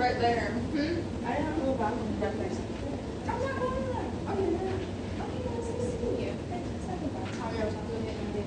right there. I don't know about that place. I'm not going there. Okay, then. Okay, nice to see you. Thanks for talking about how you're talking to me.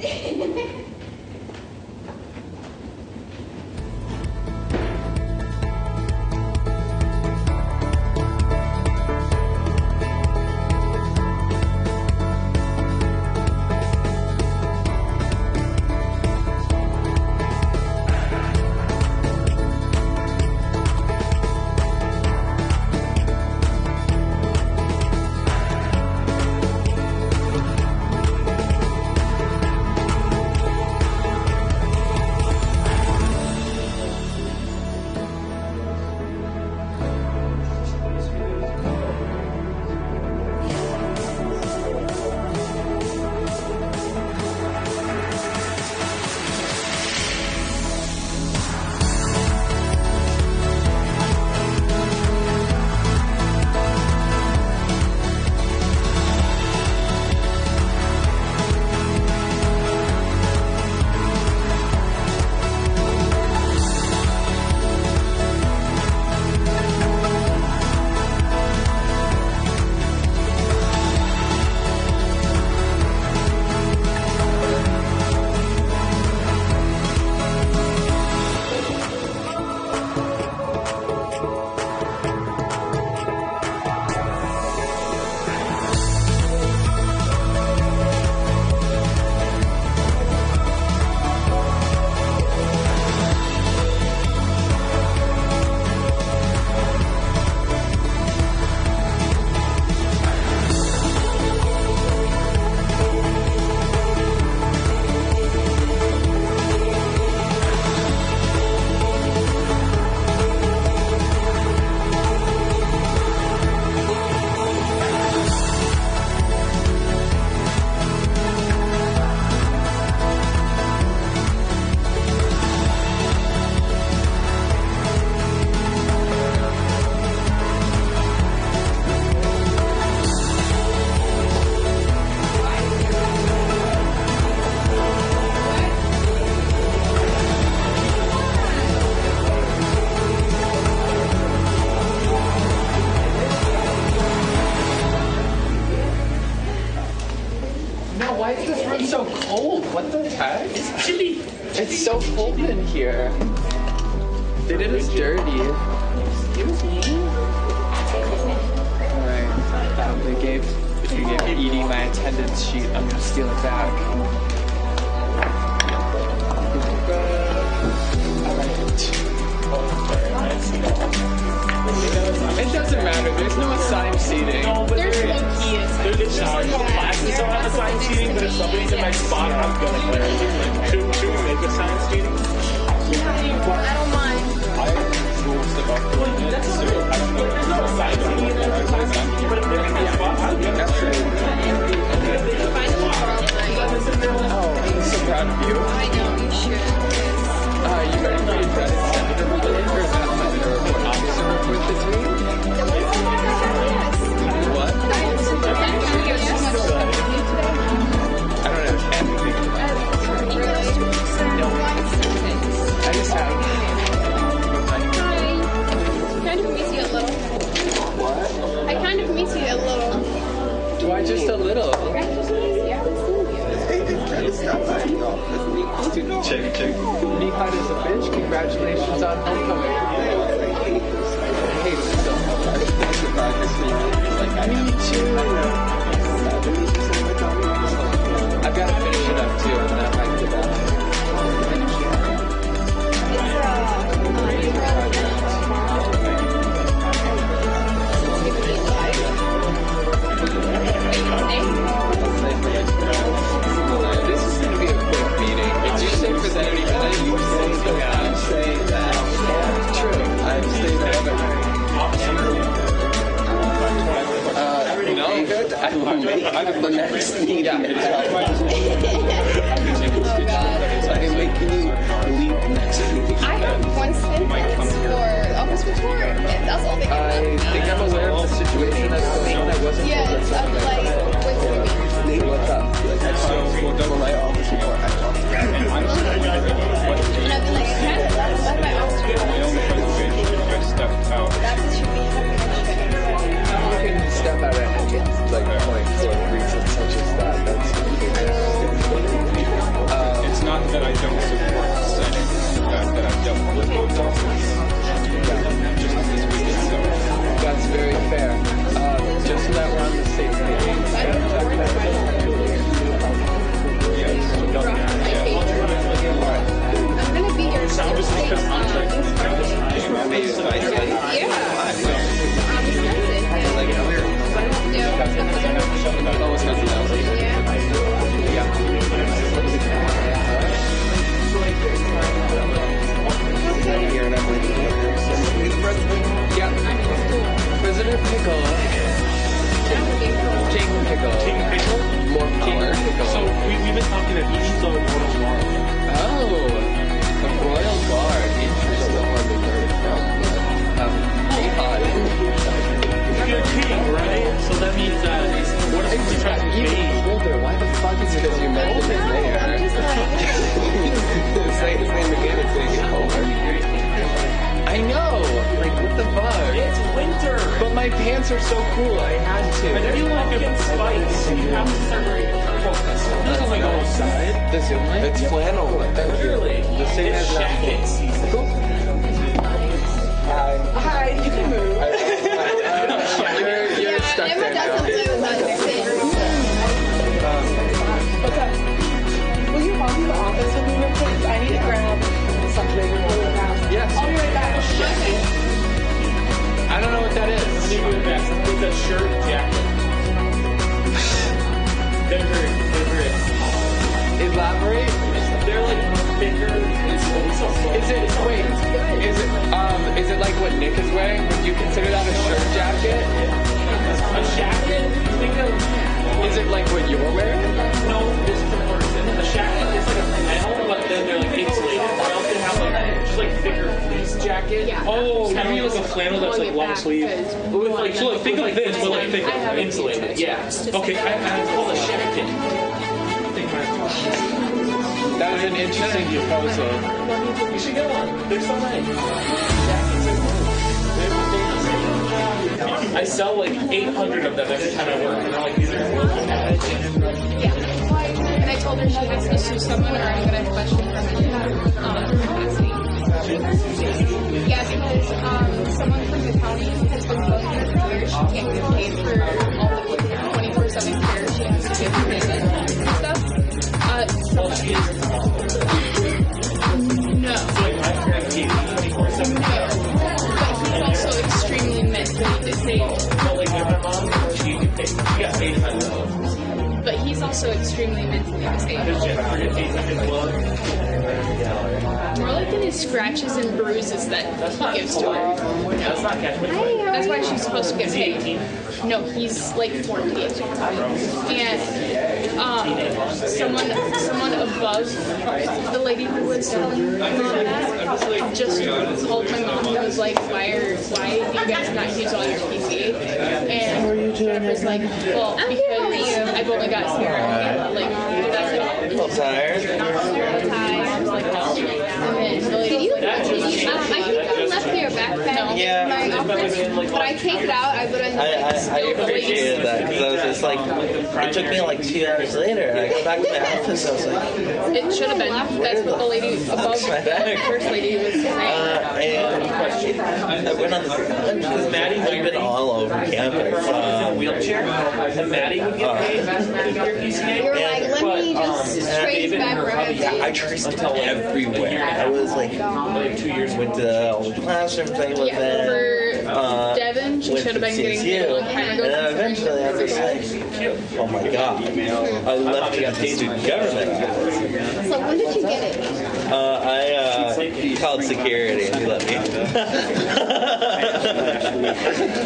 Why is this room so cold? What the heck? It's chilly. It's so cold in here. They did us dirty. Excuse me. Alright. They gave Edie my attendance sheet. I'm gonna steal it back. It doesn't matter. There's no assigned seating. No, but There's no key assigned. There's just some classes don't have assigned seating, but if somebody's in my spot, I'm gonna clear it. Should we make assigned seating? I don't mind. That's not true. There's no assigned seating in every class, but if they're in my spot, I'll be That's true. If they can find a spot, Oh, I'm so proud of you. I know, you should. You ready for your president's senator report? Or is that senator report officer report this week? What? I don't know anything about it. No. I just have... Kind of miss you a little. What? I kind of miss you a little. Why just a little? I just miss you. I haven't seen you. Check. Me hot as a bitch. Congratulations on homecoming. Hey, so me too. I've got to finish it up too. I'm not hyped about This is going to be a quick meeting. Did you say for that anything? I'm saying that. Yeah, true. I'm saying that. No, good. I will make the next meeting. Oh, God. Anyway, can you leave next meeting? I have one sentence for office report, and that's all they can I think I'm aware of the situation that's going on. I wasn't Yes, I'm like, wait for me. Nate, what's up? For my office report. And I've been like, I can't, that's my office report. my pants are so cool. I had to. Whenever you like in spikes, you have to start wearing focus. This is like outside. This it's flannel. Thank you. Literally. The same It's as jacket season. Cool. Hi, you can move. You're stuck Emma there now. doesn't do that. What's up? Will you walk to the office with me real quick? I need to grab something really fast. Yes. I'll be right back. I don't know what that is. It's a shirt jacket. They're very. Elaborate. They're like thicker. Is it like what Nick is wearing? Would you consider that a shirt jacket? A jacket? Think of. Is it like what you're wearing? No, this is the person. A jacket is like a flannel, but then they're like insulated. Or else they have like just like thicker fleece jacket. Yeah. Oh, you mean like a flannel that's like long sleeve? With like, so like think of this, but like thicker, insulated. Yeah. Okay, I it's called a jacket. That was an interesting proposal. You should get one. They're so nice. I sell like 800 of them every time I work, and they're like, these are Yeah. And I told her she has to sue someone or I'm going to question her capacity. Yeah, because someone from the county has been billing her for years. She can't get paid for all the 24/7 care she has to give her visit and stuff. No. But he's also extremely mentally disabled. But he's also extremely mentally disabled. More like in his scratches and bruises that he gives to her. That's not catchment. That's why she's supposed to get paid. No, he's like 14. And someone above the lady who was telling my mom that just called my mom and was like, why do you guys not use all your PCA? And Jennifer's like, well, because I've only got Sarah. Like, that's it. A little tired. I think I left your backpack in my office, but I take it out. I put it in the I appreciated that because I was just like, it took me like 2 hours later, and I go back to my office. I was like, it should have been. That's what the lady above the first lady was saying. and I went on the because Maddie had been all over campus. Wheelchair, and Maddie would get paid. You were like, let me just trace back around. Yeah, I traced everywhere. I was like 2 years, went to all the classrooms I was in. For Devin, she should have been getting paid a long time ago. And then eventually I was like, oh my god, I left it at the student government office. So when did you get it? I called security and he let me.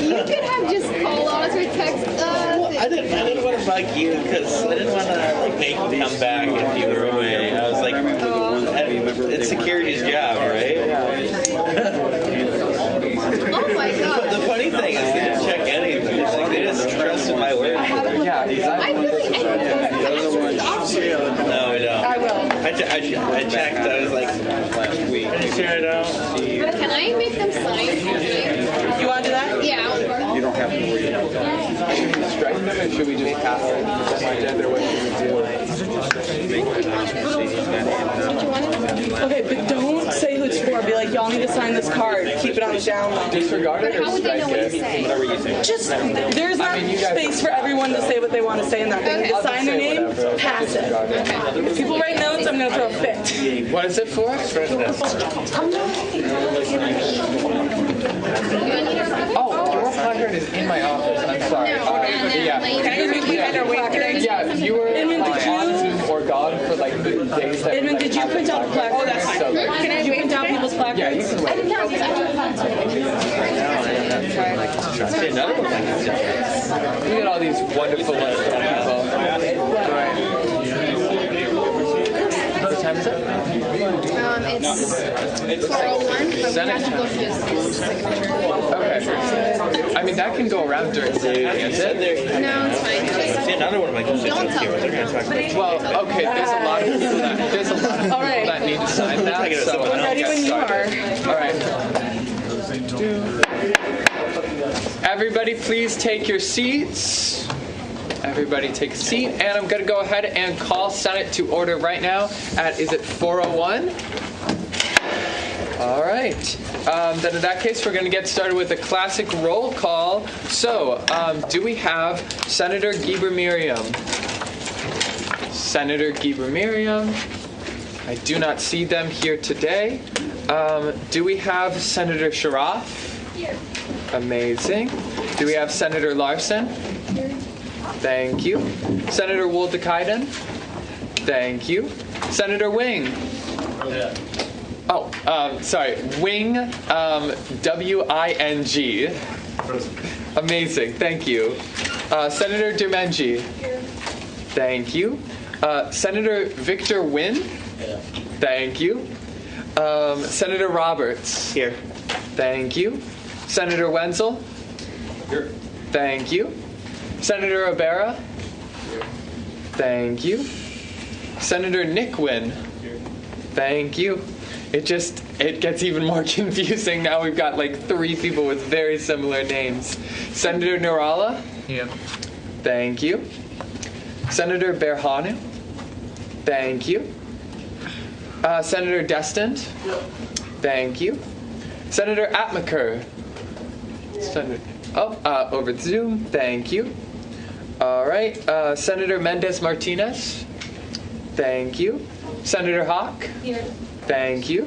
You could have just called us or text us. I didn't want to bug you because I didn't want to like make you come back if you were away. I was like, it's security's job, right? Oh my god. The funny thing is they didn't check anything. Like, they just trusted my word. Yeah, I really No, we don't. I will. I checked. I was like, last week. Share it out. Can I make them sign? You want to do that? Yeah. You don't have to worry about that. Should we strike them or should we just pass it? My gender, what should we do? Okay, but don't say who it's for. Be like, y'all need to sign this card. Keep it on the down low. Disregard it or How would they know what to strike it? say? Just, there's not space for everyone to say what they want to say in that thing. Just sign their name, pass it. If people write notes, I'm going to throw a fit. What is it for? Oh, your placard is in my office. I'm sorry. Yeah. Can I just repeat our placard? Yeah, you were Edmund, did you- on Zoom or gone for like the days that Edmund, did you print out placards? Oh, that's fine. So, like, Can you print out people's placards? yeah, you can wait. See another one. Look at all these wonderful people. What time is it? It's 4:01, but we have to go to this signature. Okay. I mean, that can go around during the day, can't it? No, it's fine. See another one of my constituents here. They're going to talk about Well, okay, there's a lot of people that need to sign that, so Ready when you are. all right. everybody please take your seats? Everybody take a seat, and I'm going to go ahead and call Senate to order right now at, is it 4:01? All right. Then in that case, we're going to get started with a classic roll call. So, do we have Senator Geber-Miriam? Senator Geber-Miriam. I do not see them here today. Do we have Senator Sharaff? Here. Amazing. Do we have Senator Larson? Here. Thank you. Senator Woldekaiden? Thank you. Senator Wing? Yeah. Oh, sorry. Wing, W-I-N-G. Amazing. Thank you. Senator Dumenji? Here. Thank you. Senator Victor Wynn? Yeah. Thank you. Senator Roberts? Here. Thank you. Senator Wenzel? Here. Thank you. Senator Rivera? Here. Thank you. Senator Nick Wynn? Here. Thank you. It gets even more confusing now. We've got like 3 people with very similar names. Senator Nurala? Yeah. Thank you. Senator Berhanu? Thank you. Senator Destin? Yep. Thank you. Senator Atmaker? Over Zoom. Thank you. All right. Senator Mendez Martinez? Thank you. Senator Hawk? Here. Thank you.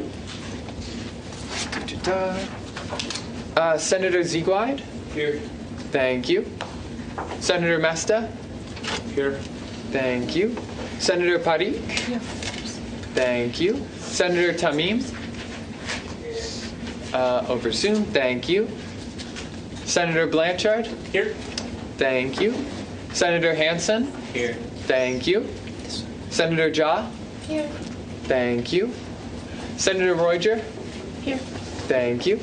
Senator Ziegwide? Here. Thank you. Senator Mesta? Here. Thank you. Senator Parikh? Yeah. Thank you. Senator Tamim? Over Zoom. Thank you. Senator Blanchard? Here. Thank you. Senator Hansen? Here. Thank you. Senator Jha? Here. Thank you. Senator Roiger? Here. Thank you.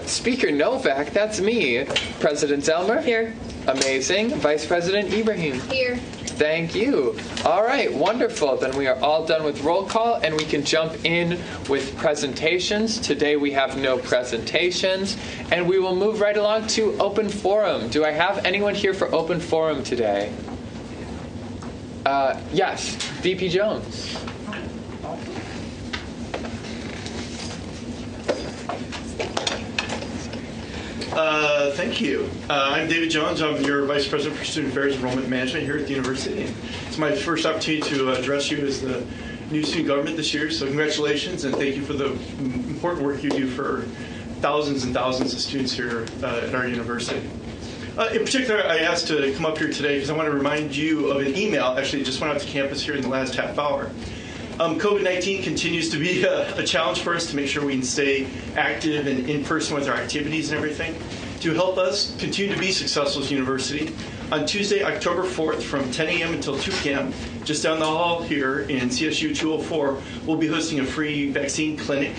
Speaker Novak, that's me. President Zelmer? Here. Amazing. Vice President Ibrahim? Here. Thank you. All right, wonderful. Then we are all done with roll call, and we can jump in with presentations. Today we have no presentations, and we will move right along to open forum. Do I have anyone here for open forum today? Yes, VP Jones. Thank you. I'm David Jones. I'm your Vice President for Student Affairs and Enrollment Management here at the university. It's my first opportunity to address you as the new student government this year, so congratulations and thank you for the important work you do for thousands and thousands of students here at our university. In particular, I asked to come up here today because I want to remind you of an email actually just went out to campus here in the last half hour. COVID-19 continues to be a challenge for us to make sure we can stay active and in person with our activities and everything. To help us continue to be successful as a university, on Tuesday, October 4th, from 10 a.m. until 2 p.m., just down the hall here in CSU 204, we'll be hosting a free vaccine clinic,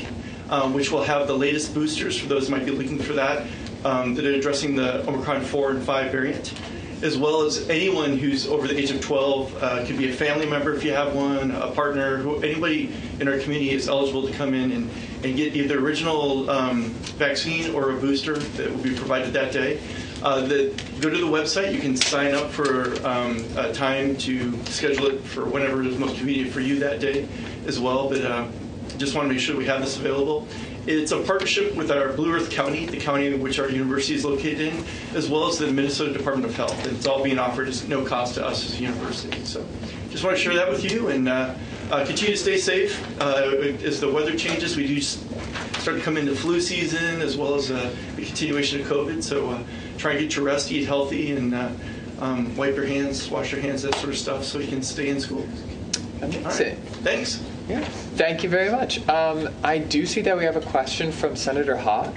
which will have the latest boosters for those who might be looking for that are addressing the Omicron 4 and 5 variant, as well as anyone who's over the age of 12, could be a family member if you have one, a partner, anybody in our community is eligible to come in and get either original vaccine or a booster that will be provided that day. Go to the website. You can sign up for a time to schedule it for whenever is most convenient for you that day as well. But just want to make sure we have this available. It's a partnership with our Blue Earth County, the county in which our university is located in, as well as the Minnesota Department of Health. And it's all being offered at no cost to us as a university. So just want to share that with you and continue to stay safe. As the weather changes, we do start to come into flu season as well as the continuation of COVID. So try and get your rest, eat healthy, and wipe your hands, wash your hands, that sort of stuff, so you can stay in school. Amazing. All right. Thanks. Yeah. Thank you very much. I do see that we have a question from Senator Hawk.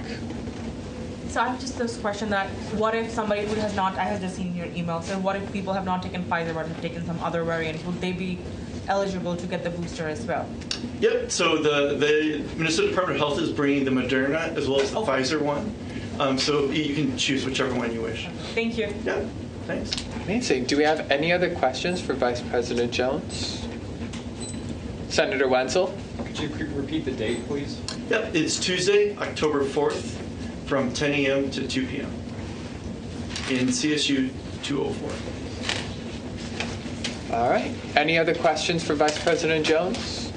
So I have just this question that what if somebody who has not, I have just seen your email, so what if people have not taken Pfizer but have taken some other variant, would they be eligible to get the booster as well? Yep, so the Minnesota Department of Health is bringing the Moderna as well as the Pfizer one. So you can choose whichever one you wish. Thank you. Yeah, thanks. Amazing. Do we have any other questions for Vice President Jones? Senator Wenzel? Could you repeat the date, please? Yep, it's Tuesday, October 4th, from 10 a.m. to 2 p.m. in CSU 204. All right. Any other questions for Vice President Jones?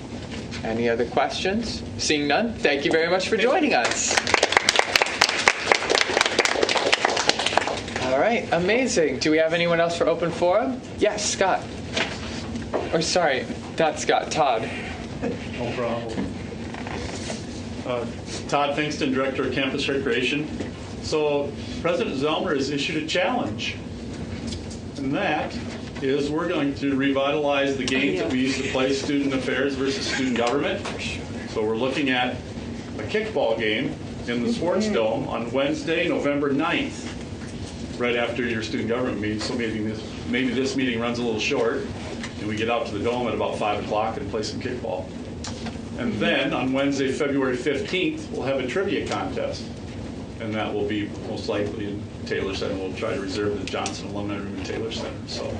Any other questions? Seeing none, thank you very much for joining us. All right, amazing. Do we have anyone else for open forum? Yes, Scott. Or sorry, not Scott, Todd. No problem. Todd Finkston, Director of Campus Recreation. So President Zellmer has issued a challenge, and that is we're going to revitalize the games that we used to play, student affairs versus student government. So we're looking at a kickball game in the Sports Dome on Wednesday, November 9th, right after your student government meeting. So maybe this meeting runs a little short, and we get out to the Dome at about 5 o'clock and play some kickball. And then on Wednesday, February 15th, we'll have a trivia contest. And that will be most likely in Taylor Center. We'll try to reserve the Johnson Alumni Room in Taylor Center. So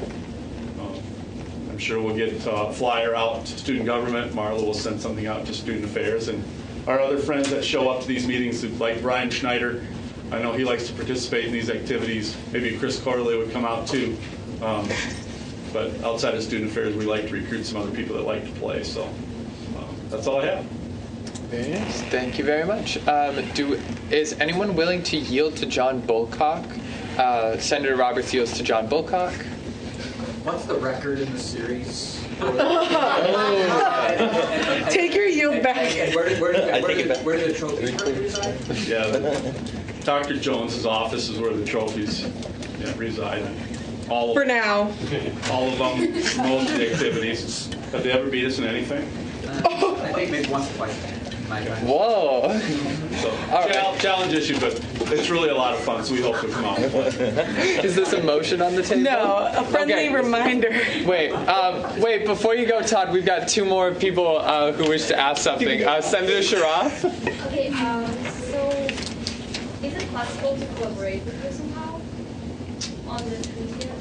I'm sure we'll get a flyer out to student government. Marla will send something out to student affairs. And our other friends that show up to these meetings, like Brian Schneider, I know he likes to participate in these activities. Maybe Chris Corley would come out too. But outside of student affairs, we like to recruit some other people that like to play. So that's all I have. Very nice. Thank you very much. Is anyone willing to yield to John Bulcock? Senator Roberts yields to John Bulcock. What's the record in the series? Take your yield back. And where do the trophies reside? Yeah, Dr. Jones's office is where the trophies reside. All of For now. All of them, most of the activities. Have they ever beat us in anything? I think maybe once or twice. Whoa. So, challenge issue, but it's really a lot of fun, so we hope to come out. Is this a motion on the table? No, a friendly reminder. Wait, before you go, Todd, we've got two more people who wish to ask something. Senator Sharaf? Okay, so is it possible to collaborate with you somehow on the trivia?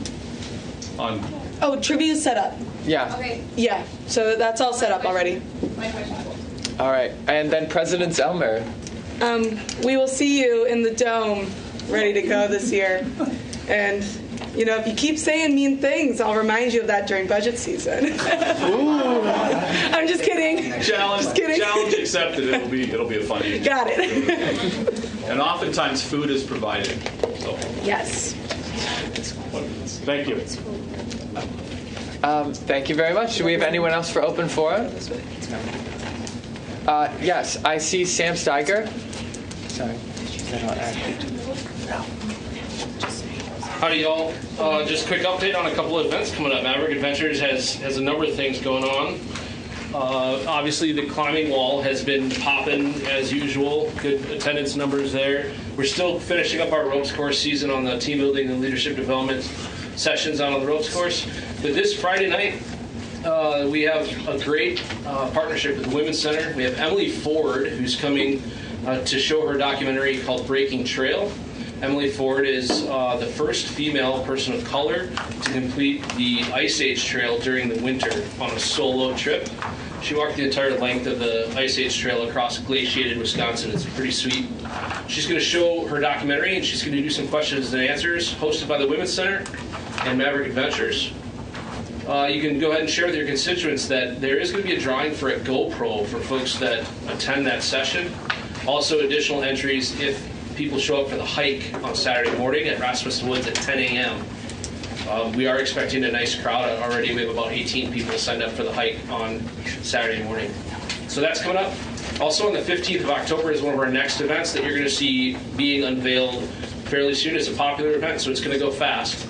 Oh, trivia set up. Yeah. Okay. Yeah, so that's all set up already. My question. All right, and then President Zellmer. We will see you in the Dome, ready to go this year. And, if you keep saying mean things, I'll remind you of that during budget season. I'm just kidding. Challenge accepted. It'll be a fun evening. Got it. And oftentimes food is provided. So. Yes. Thank you. Thank you very much. Do we have anyone else for open forum? Yes, I see Sam Steiger. Sorry. Howdy, y'all. Just a quick update on a couple of events coming up. Maverick Adventures has a number of things going on. Obviously, the climbing wall has been popping as usual. Good attendance numbers there. We're still finishing up our ropes course season on the team building and leadership development sessions out on the ropes course. But this Friday night, we have a great partnership with the Women's Center. We have Emily Ford, who's coming to show her documentary called Breaking Trail. Emily Ford is the first female person of color to complete the Ice Age Trail during the winter on a solo trip. She walked the entire length of the Ice Age Trail across glaciated Wisconsin. It's pretty sweet. She's going to show her documentary, and she's going to do some questions and answers, hosted by the Women's Center and Maverick Adventures. You can go ahead and share with your constituents that there is going to be a drawing for a GoPro for folks that attend that session. Also, additional entries if people show up for the hike on Saturday morning at Rasmussen Woods at 10 a.m. We are expecting a nice crowd. Already we have about 18 people signed up for the hike on Saturday morning. So that's coming up. Also on the 15th of October is one of our next events that you're going to see being unveiled fairly soon. It's a popular event, so it's going to go fast.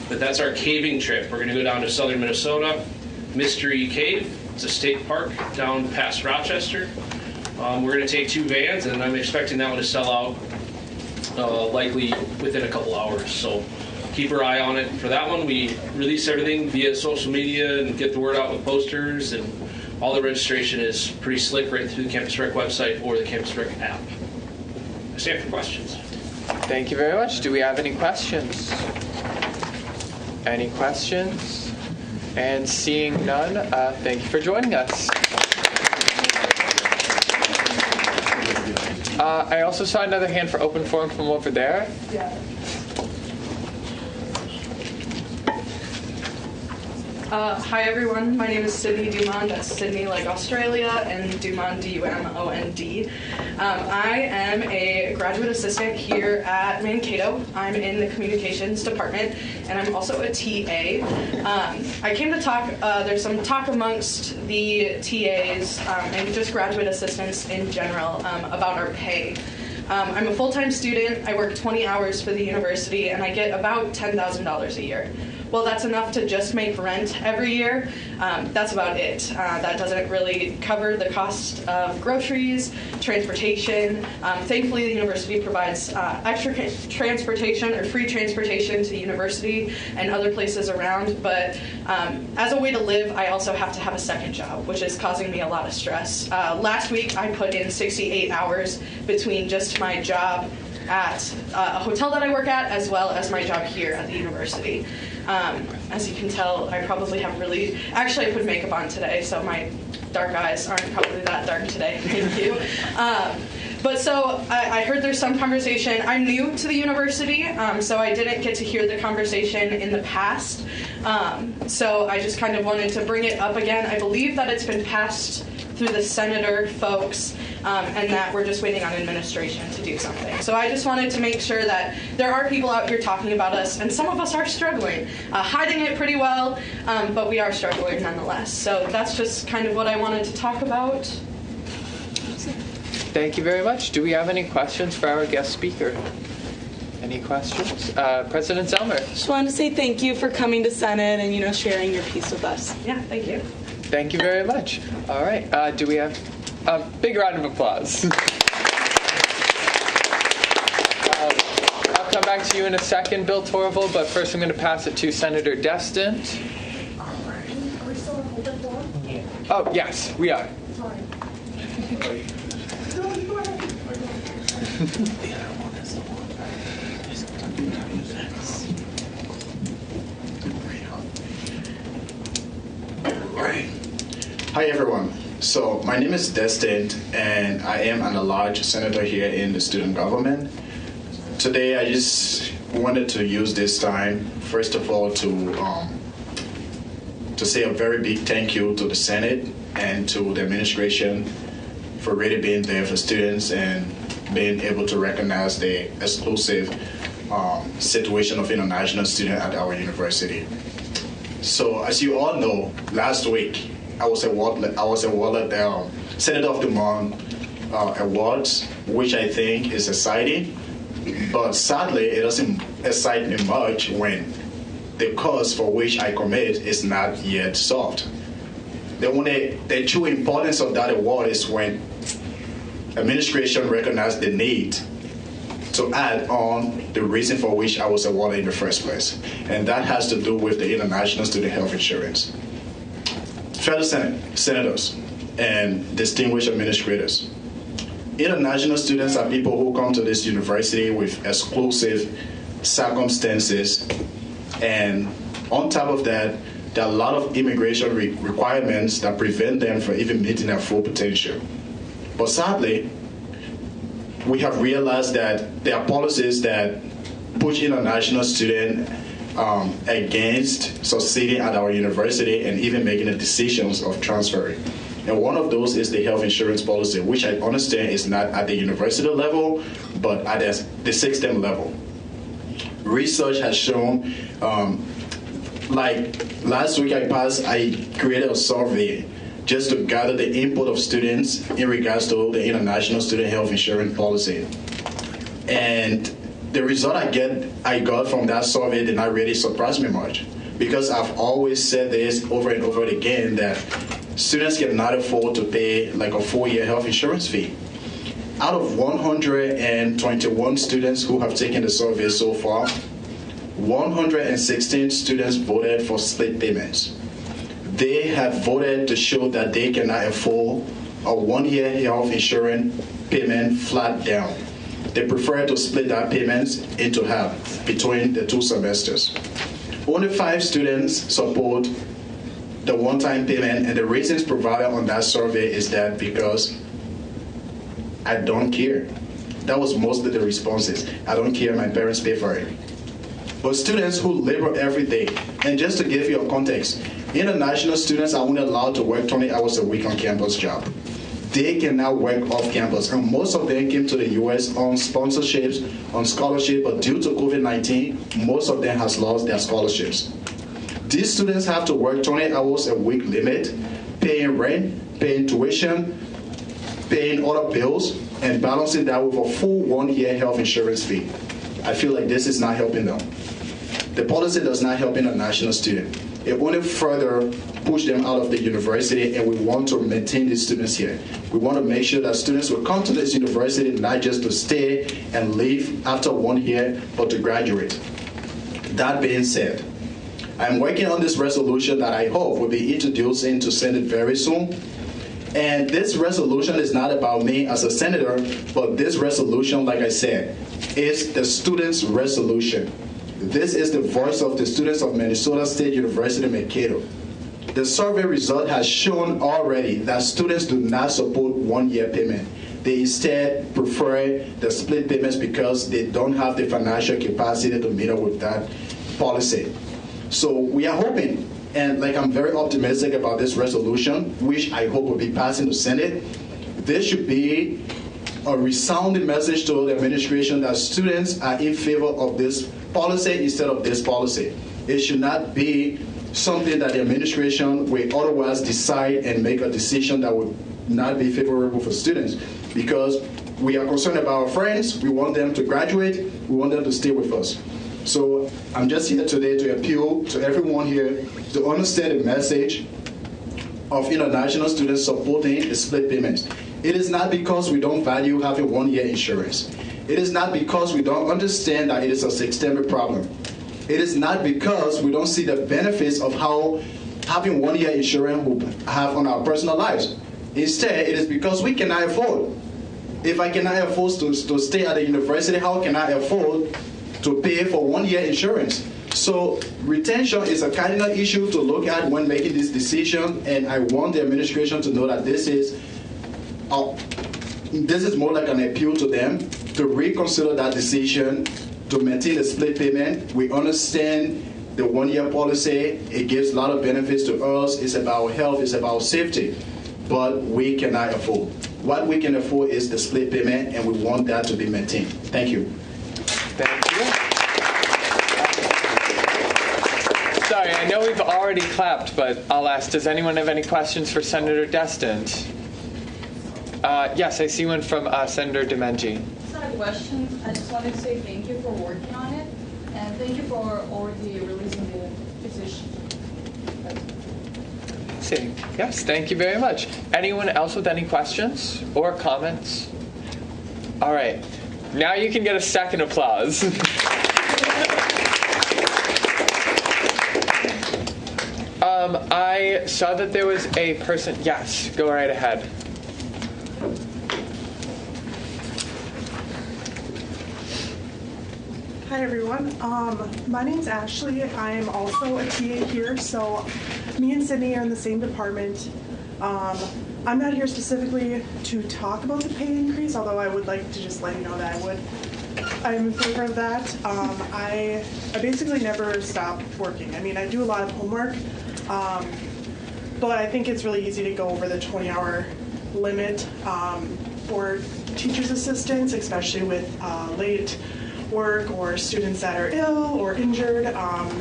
But that's our caving trip. We're going to go down to southern Minnesota, Mystery Cave. It's a state park down past Rochester. We're going to take 2 vans, and I'm expecting that one to sell out likely within a couple hours. So keep your eye on it for that one. We release everything via social media and get the word out with posters, and all the registration is pretty slick right through the Campus Rec website or the Campus Rec app. I stand for questions. Thank you very much. Do we have any questions? Any questions? And seeing none, thank you for joining us. I also saw another hand for open forum from over there. Yeah. Hi everyone, my name is Sydney Dumond, that's Sydney like Australia, and Dumond, D-U-M-O-N-D. I am a graduate assistant here at Mankato. I'm in the communications department, and I'm also a TA. I came to talk, there's some talk amongst the TAs and just graduate assistants in general about our pay. I'm a full-time student, I work 20 hours for the university, and I get about $10,000 a year. Well, that's enough to just make rent every year. That's about it. That doesn't really cover the cost of groceries, transportation. Thankfully, the university provides extra transportation or free transportation to the university and other places around. But as a way to live, I also have to have a second job, which is causing me a lot of stress. Last week, I put in 68 hours between just my job at a hotel that I work at, as well as my job here at the university. As you can tell, I probably have actually I put makeup on today, so my dark eyes aren't probably that dark today, thank you. But so I heard there's some conversation. I'm new to the university, so I didn't get to hear the conversation in the past. So I just kind of wanted to bring it up again. I believe that it's been passed through the senator folks, and that we're just waiting on administration to do something. So I just wanted to make sure that there are people out here talking about us, and some of us are struggling, hiding it pretty well, but we are struggling nonetheless. So that's just kind of what I wanted to talk about. Thank you very much. Do we have any questions for our guest speaker? Any questions? President Zellmer. Just wanted to say thank you for coming to Senate and sharing your piece with us. Yeah, thank you. Thank you very much. All right. Do we have a big round of applause? I'll come back to you in a second, Bill Torval, but first I'm going to pass it to Senator Destin. Are we still on hold at four? Oh, yes, we are. Sorry. Hi everyone. So my name is Destin, and I am an at-large senator here in the student government. Today I just wanted to use this time, first of all, to say a very big thank you to the Senate and to the administration for really being there for students and being able to recognize the exclusive situation of international students at our university. So as you all know, last week I was awarded the Senator of the Month awards, which I think is exciting. But sadly, it doesn't excite me much when the cause for which I commit is not yet solved. The true importance of that award is when administration recognized the need to add on the reason for which I was awarded in the first place. And that has to do with the International Student Health Insurance. Fellow senators and distinguished administrators, international students are people who come to this university with exclusive circumstances, and on top of that, there are a lot of immigration requirements that prevent them from even meeting their full potential. But sadly, we have realized that there are policies that push international students against succeeding at our university and even making the decisions of transferring. And one of those is the health insurance policy, which I understand is not at the university level, but at the system level. Research has shown, like last week I created a survey just to gather the input of students in regards to the International Student Health Insurance Policy. And the result I got from that survey did not really surprise me much, because I've always said this over and over again that students cannot afford to pay like a 4-year health insurance fee. Out of 121 students who have taken the survey so far, 116 students voted for split payments. They have voted to show that they cannot afford a 1-year health insurance payment flat down. They prefer to split that payments into half between the 2 semesters. Only 5 students support the one-time payment, and the reasons provided on that survey is that because I don't care. That was most of the responses. I don't care, my parents pay for it. But students who labor every day, and just to give you a context, International students are only allowed to work 20 hours a week on campus job. They can now work off campus, and most of them came to the U.S. on sponsorships, on scholarship, but due to COVID-19, most of them has lost their scholarships. These students have to work 20 hours a week limit, paying rent, paying tuition, paying other bills, and balancing that with a full 1-year health insurance fee. I feel like this is not helping them. The policy does not help international students. It only further push them out of the university, and we want to maintain these students here. We want to make sure that students will come to this university not just to stay and leave after 1 year, but to graduate. That being said, I'm working on this resolution that I hope will be introduced into Senate very soon. And this resolution is not about me as a senator, but this resolution, like I said, is the students' resolution. This is the voice of the students of Minnesota State University, Mankato. The survey result has shown already that students do not support 1-year payment. They instead prefer the split payments because they don't have the financial capacity to meet up with that policy. So we are hoping, and like I'm very optimistic about this resolution, which I hope will be passing the Senate. This should be a resounding message to the administration that students are in favor of this policy instead of this policy. It should not be something that the administration will otherwise decide and make a decision that would not be favorable for students, because we are concerned about our friends. We want them to graduate. We want them to stay with us. So I'm just here today to appeal to everyone here to understand the message of international students supporting the split payments. It is not because we don't value having 1-year insurance. It is not because we don't understand that it is a systemic problem. It is not because we don't see the benefits of how having 1-year insurance will have on our personal lives. Instead, it is because we cannot afford. If I cannot afford to stay at the university, how can I afford to pay for 1-year insurance? So retention is a cardinal issue to look at when making this decision, and I want the administration to know that this is more like an appeal to them to reconsider that decision to maintain the split payment. We understand the 1-year policy. It gives a lot of benefits to us. It's about health. It's about safety. But we cannot afford. What we can afford is the split payment, and we want that to be maintained. Thank you. Thank you. Sorry, I know we've already clapped, but I'll ask, does anyone have any questions for Senator Destin? Yes, I see one from Senator Demenji. It's not a question. I just wanted to say thank you for working on it, and thank you for already releasing the petition. See. Yes, thank you very much. Anyone else with any questions or comments? All right. Now you can get a second applause. I saw that there was a person. Yes, go right ahead. Hi everyone, my name's Ashley. I am also a TA here, so me and Sydney are in the same department. I'm not here specifically to talk about the pay increase, although I would like to just let you know that I'm in favor of that. I basically never stop working. I mean, I do a lot of homework, but I think it's really easy to go over the 20-hour limit for teachers' assistants, especially with late work or students that are ill or injured.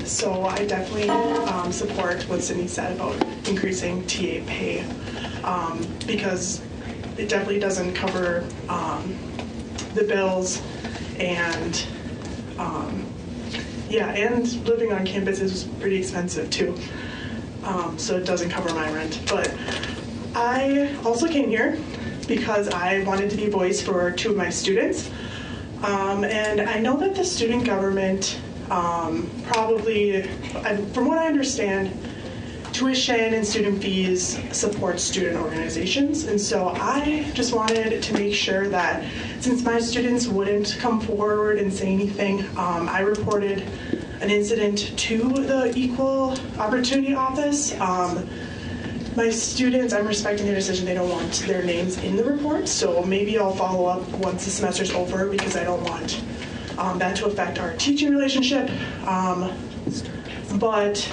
So I definitely support what Sydney said about increasing TA pay, because it definitely doesn't cover the bills, and and living on campus is pretty expensive too. So it doesn't cover my rent. But I also came here because I wanted to be a voice for 2 of my students. And I know that the student government probably, from what I understand, tuition and student fees support student organizations. And so I just wanted to make sure that since my students wouldn't come forward and say anything, I reported an incident to the Equal Opportunity Office. My students, I'm respecting their decision. They don't want their names in the report, so maybe I'll follow up once the semester's over, because I don't want that to affect our teaching relationship. But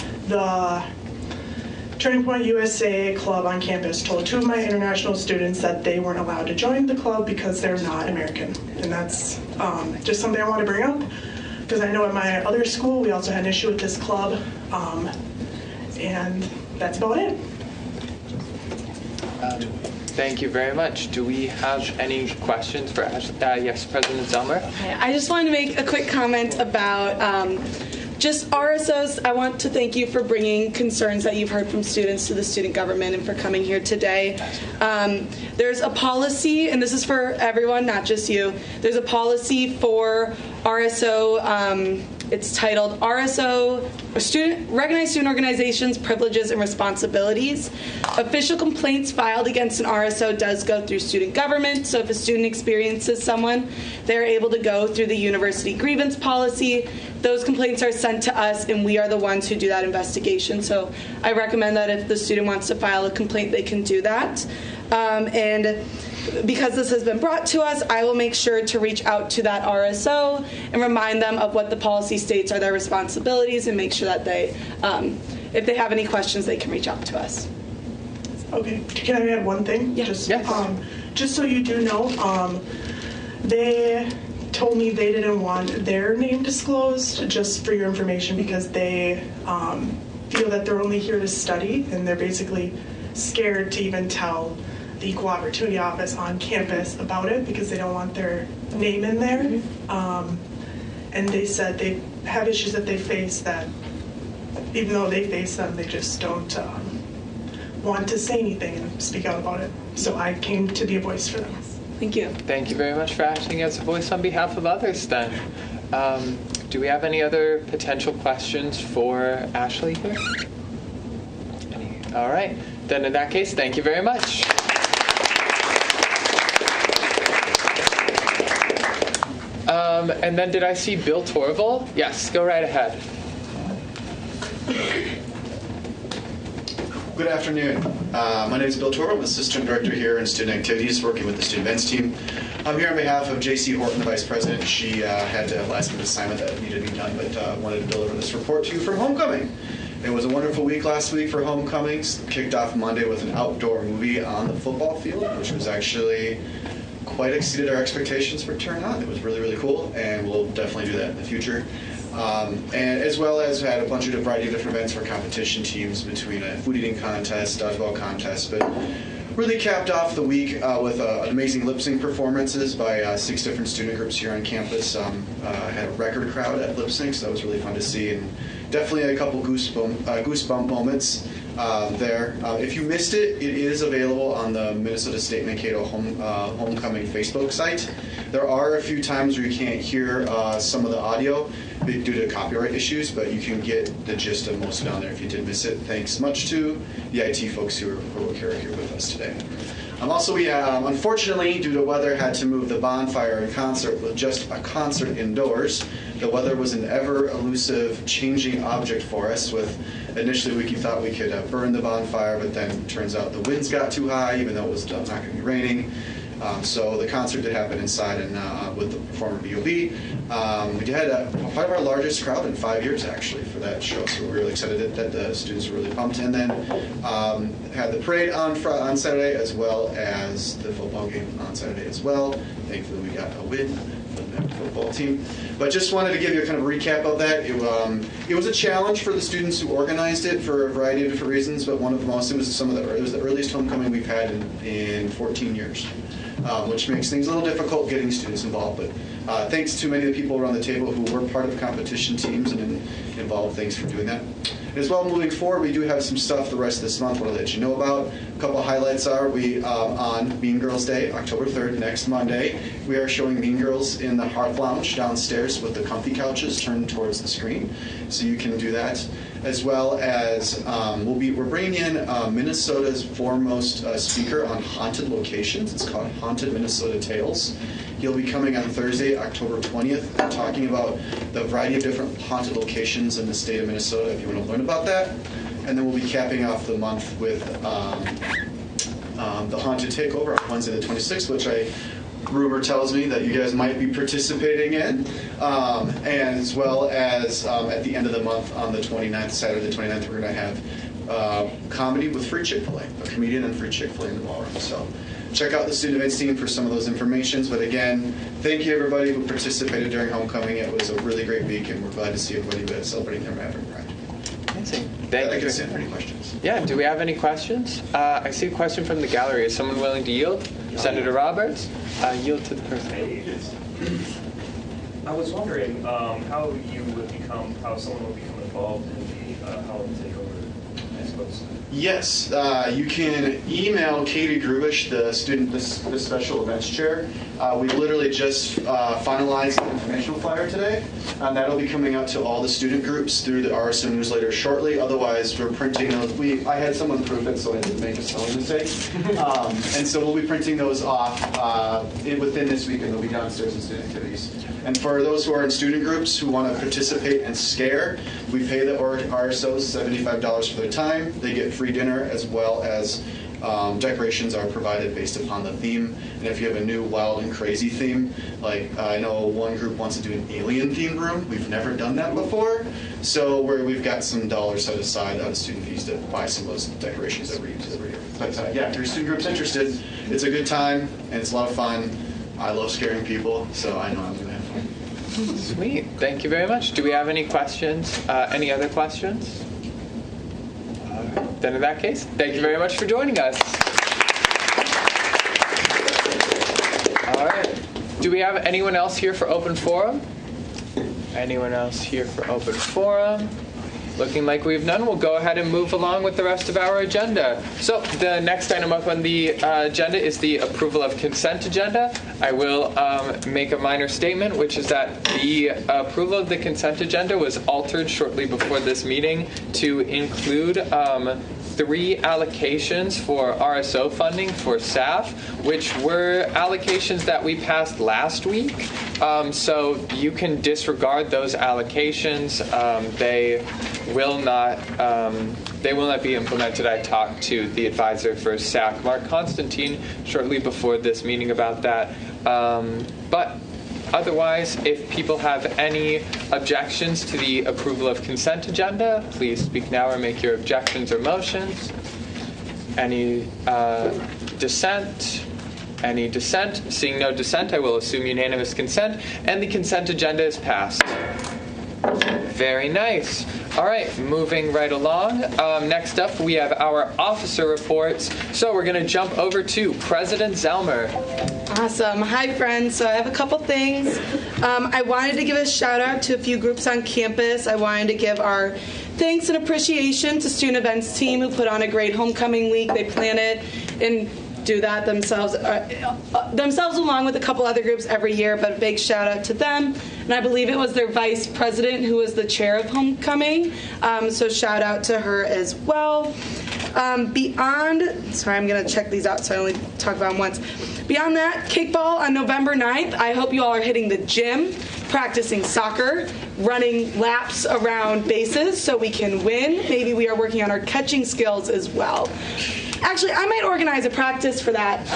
Turning Point USA club on campus told 2 of my international students that they weren't allowed to join the club because they're not American. And that's just something I want to bring up, because I know at my other school we also had an issue with this club, and that's about it. Thank you very much. Do we have any questions for Ashley? Yes, President Zelmer. I just wanted to make a quick comment about just RSOs. I want to thank you for bringing concerns that you've heard from students to the student government and for coming here today. There's a policy, and this is for everyone, not just you. There's a policy for RSO. It's titled RSO, Recognized Student Organizations, Privileges and Responsibilities. Official complaints filed against an RSO does go through student government, so if a student experiences someone, they're able to go through the university grievance policy. Those complaints are sent to us, and we are the ones who do that investigation. So I recommend that if the student wants to file a complaint, they can do that. And because this has been brought to us, I will make sure to reach out to that RSO and remind them of what the policy states are their responsibilities, and make sure that they, if they have any questions, they can reach out to us. Okay, can I add one thing? Yeah. Just so you do know, they told me they didn't want their name disclosed, just for your information, because they feel that they're only here to study, and they're basically scared to even tell the Equal Opportunity Office on campus about it because they don't want their name in there. And they said they have issues that they face that, even though they face them, they just don't want to say anything and speak out about it. So I came to be a voice for them. Thank you. Thank you very much for acting as a voice on behalf of others then. Do we have any other potential questions for Ashley here? All right. Then in that case, thank you very much. And then did I see Bill Torval? Yes, go right ahead. Good afternoon. My name is Bill Torval. I'm Assistant Director here in Student Activities, working with the Student Events team. I'm here on behalf of J.C. Horton, the Vice President. She had a last-minute assignment that needed to be done, but wanted to deliver this report to you from homecoming. It was a wonderful week last week for homecomings. Kicked off Monday with an outdoor movie on the football field, which was actually quite exceeded our expectations for turnout. It was really, really cool, and we'll definitely do that in the future. And as well as had a bunch of variety of different events for competition teams, between a food eating contest, dodgeball contest, but really capped off the week with amazing lip sync performances by 6 different student groups here on campus. Had a record crowd at lip sync, so that was really fun to see, and definitely a couple goosebump moments there. If you missed it, it is available on the Minnesota State Mankato Homecoming Facebook site. There are a few times where you can't hear some of the audio due to copyright issues, but you can get the gist of most down there if you did miss it. Thanks much to the IT folks who are here with us today. Also, we unfortunately, due to weather, had to move the bonfire and concert with just a concert indoors. The weather was an ever-elusive, changing object for us. With initially, we thought we could burn the bonfire, but then it turns out the winds got too high, even though it was not going to be raining. So the concert did happen inside and with the performer B.O.B. We had part of our largest crowd in 5 years, actually, for that show. So we're really excited that the students were really pumped. And then had the parade on Saturday, as well as the football game on Saturday as well. Thankfully, we got a win for the football team. But just wanted to give you a kind of recap of that. It was a challenge for the students who organized it for a variety of different reasons, but one of the most, it was the earliest homecoming we've had in 14 years. Which makes things a little difficult getting students involved. But thanks to many of the people around the table who were part of the competition teams and involved, thanks for doing that. As well, moving forward, we do have some stuff the rest of this month I want to let you know about. A couple of highlights are we on Mean Girls Day, October 3rd, next Monday, we are showing Mean Girls in the Hearth Lounge downstairs with the comfy couches turned towards the screen, so you can do that. As well as we're bringing in Minnesota's foremost speaker on haunted locations. It's called Haunted Minnesota Tales. He'll be coming on Thursday, October 20th, and talking about the variety of different haunted locations in the state of Minnesota, if you want to learn about that. And then we'll be capping off the month with the Haunted Takeover on Wednesday the 26th, which rumor tells me that you guys might be participating in, and as well as at the end of the month on the 29th, Saturday the 29th, we're going to have comedy with free Chick-fil-A, a comedian and free Chick-fil-A in the ballroom. So check out the student events team for some of those informations. But again, thank you everybody who participated during homecoming. It was a really great week, and we're glad to see everybody celebrating their Maverick Pride. Amazing. Thank you. I can stand for any questions. Yeah, do we have any questions? I see a question from the gallery. Is someone willing to yield? Senator Roberts? Yield to the person. I was wondering how someone would become involved in the Halloween takeover, I suppose. Yes, you can email Katie Grubish, the special events chair. We literally just finalized the informational flyer today, and that'll be coming out to all the student groups through the RSO newsletter shortly. Otherwise, we're printing those. I had someone proof it, so I didn't make a spelling mistake. And so we'll be printing those off within this week, and they'll be downstairs in student activities. And for those who are in student groups who want to participate and scare, we pay the RSOs $75 for their time. They get free dinner, as well as decorations are provided based upon the theme. And if you have a new wild and crazy theme, like I know one group wants to do an alien themed room. We've never done that before. So we've got some dollars set aside out of student fees to buy some of those decorations that we use every year. But yeah, if your student group's interested, it's a good time and it's a lot of fun. I love scaring people, so I know I'm going to have fun. Sweet. Thank you very much. Do we have any questions? Any other questions? Then in that case, thank you very much for joining us. All right. Do we have anyone else here for open forum? Anyone else here for open forum? Looking like we have none, we'll go ahead and move along with the rest of our agenda. So the next item up on the agenda is the approval of consent agenda. I will make a minor statement, which is that the approval of the consent agenda was altered shortly before this meeting to include 3 allocations for RSO funding for staff, which were allocations that we passed last week. So you can disregard those allocations. They will not be implemented. I talked to the advisor for SAC, Mark Constantine, shortly before this meeting about that. But otherwise, if people have any objections to the approval of consent agenda, please speak now or make your objections or motions. Any dissent? Any dissent? Seeing no dissent, I will assume unanimous consent, and the consent agenda is passed. Very nice. All right, moving right along. Next up, we have our officer reports. So we're going to jump over to President Zellmer. Awesome. Hi, friends. So I have a couple things. I wanted to give a shout out to a few groups on campus. I wanted to give our thanks and appreciation to student events team who put on a great homecoming week. They plan it and do that themselves along with a couple other groups every year, but a big shout out to them. And I believe it was their vice president who was the chair of homecoming, so shout out to her as well. Sorry, I'm going to check these out so I only talk about them once. Beyond that, kickball on November 9th. I hope you all are hitting the gym, practicing soccer, running laps around bases so we can win. Maybe we are working on our catching skills as well. Actually, I might organize a practice for that.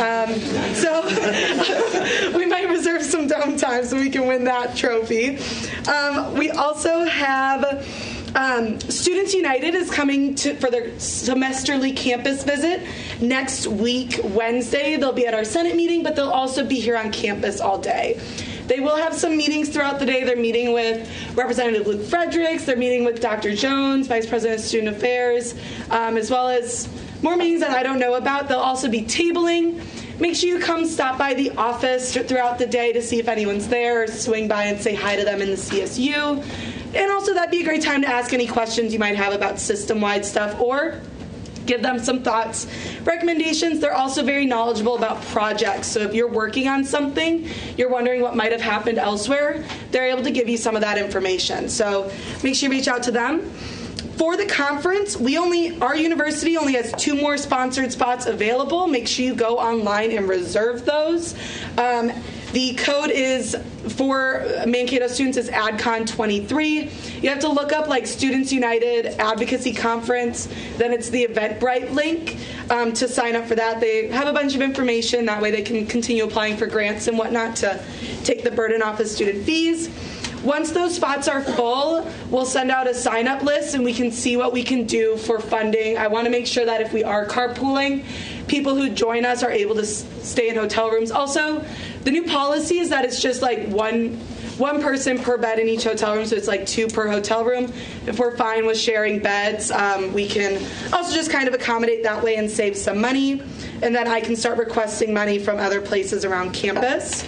So we might reserve some dome time so we can win that trophy. We also have Students United is coming for their semesterly campus visit next week, Wednesday. They'll be at our Senate meeting, but they'll also be here on campus all day. They will have some meetings throughout the day. They're meeting with Representative Luke Fredericks. They're meeting with Dr. Jones, Vice President of Student Affairs, as well as more meetings that I don't know about. They'll also be tabling. Make sure you come stop by the office throughout the day to see if anyone's there, or swing by and say hi to them in the CSU. And also that'd be a great time to ask any questions you might have about system-wide stuff, or give them some thoughts, recommendations. They're also very knowledgeable about projects. So if you're working on something, you're wondering what might have happened elsewhere, they're able to give you some of that information. So make sure you reach out to them. For the conference, our university only has 2 more sponsored spots available. Make sure you go online and reserve those. The code is for Mankato students is ADCON23. You have to look up like Students United Advocacy Conference. Then it's the Eventbrite link to sign up for that. They have a bunch of information. That way they can continue applying for grants and whatnot to take the burden off of student fees. Once those spots are full, we'll send out a sign-up list and we can see what we can do for funding. I want to make sure that if we are carpooling, people who join us are able to stay in hotel rooms. Also, the new policy is that it's just like one person per bed in each hotel room, so it's like 2 per hotel room. If we're fine with sharing beds, we can also just kind of accommodate that way and save some money. And then I can start requesting money from other places around campus.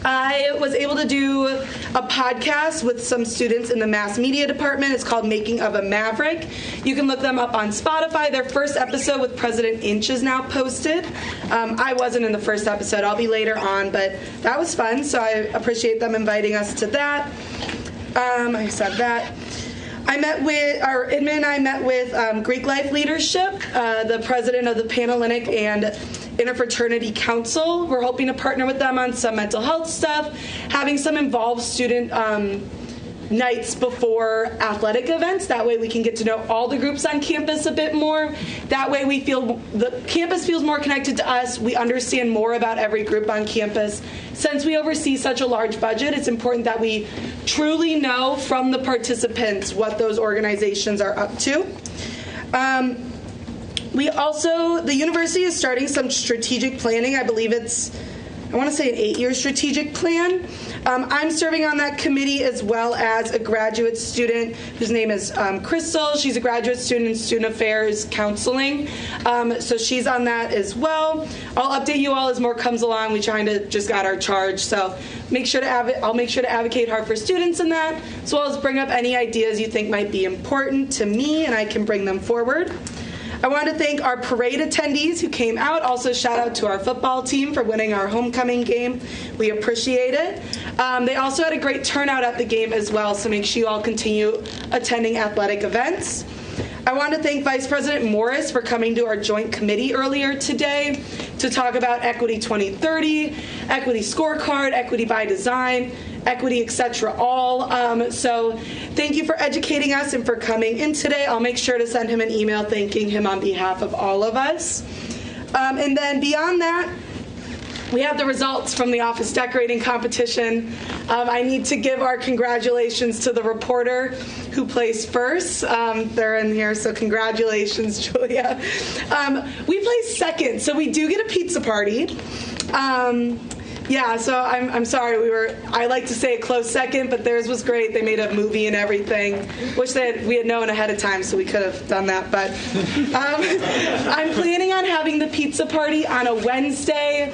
I was able to do a podcast with some students in the mass media department. It's called Making of a Maverick. You can look them up on Spotify. Their first episode with President Inch is now posted. I wasn't in the first episode. I'll be later on, but that was fun, so I appreciate them inviting us to that. I said that. Our admin and I met with Greek Life Leadership, the president of the Panhellenic and Interfraternity Council. We're hoping to partner with them on some mental health stuff, having some involved student nights before athletic events. That way we can get to know all the groups on campus a bit more. That way we feel the campus feels more connected to us. We understand more about every group on campus. Since we oversee such a large budget, it's important that we truly know from the participants what those organizations are up to. The university is starting some strategic planning. I believe I want to say an 8-year strategic plan. I'm serving on that committee as well as a graduate student whose name is Crystal. She's a graduate student in Student Affairs Counseling. So she's on that as well. I'll update you all as more comes along. We kind of just got our charge. So I'll make sure to advocate hard for students in that, as well as bring up any ideas you think might be important to me, and I can bring them forward. I want to thank our parade attendees who came out. Also, shout out to our football team for winning our homecoming game. We appreciate it. They also had a great turnout at the game as well, so make sure you all continue attending athletic events. I want to thank Vice President Morris for coming to our joint committee earlier today to talk about Equity 2030, Equity Scorecard, Equity by Design, Equity, etc. all. So thank you for educating us and for coming in today. I'll make sure to send him an email thanking him on behalf of all of us. And then beyond that, we have the results from the office decorating competition. I need to give our congratulations to the reporter who placed first. They're in here, so congratulations, Julia. We placed second, so we do get a pizza party. Yeah, so I'm sorry. I like to say a close second, but theirs was great. They made a movie and everything. Wish we had known ahead of time, so we could have done that. But I'm planning on having the pizza party on a Wednesday,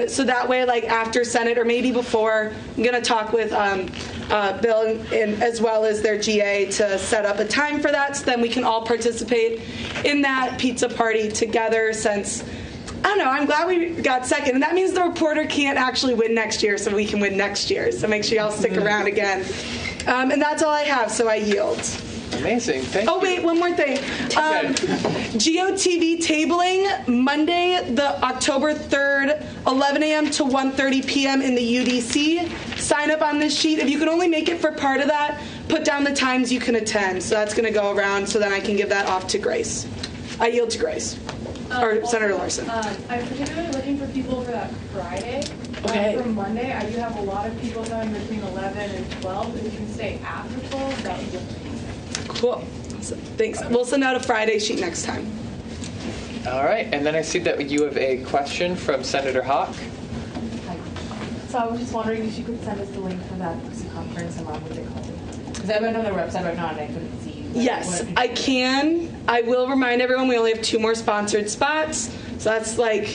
so that way, like after Senate or maybe before, I'm gonna talk with Bill and as well as their GA to set up a time for that, so then we can all participate in that pizza party together. Since I don't know, I'm glad we got second. And that means the reporter can't actually win next year, so we can win next year. So make sure y'all stick around again. And that's all I have, so I yield. Amazing. Thank you. Oh, wait, one more thing. GOTV tabling, Monday, the October 3rd, 11 a.m. to 1:30 p.m. in the UDC. Sign up on this sheet. If you can only make it for part of that, put down the times you can attend. So that's going to go around, so then I can give that off to Grace. I yield to Grace. Or Senator Larson. I'm particularly looking for people for that Friday. Okay. For Monday, I do have a lot of people going between 11 and 12. If you can stay after 12, that would be amazing. Cool. Thanks. We'll send out a Friday sheet next time. All right. And then I see that you have a question from Senator Hawk. Hi. So I was just wondering if you could send us the link for that conference and what they call it. Because I went on their website right now and I couldn't see. Yes, I can. I will remind everyone we only have 2 more sponsored spots. So that's like,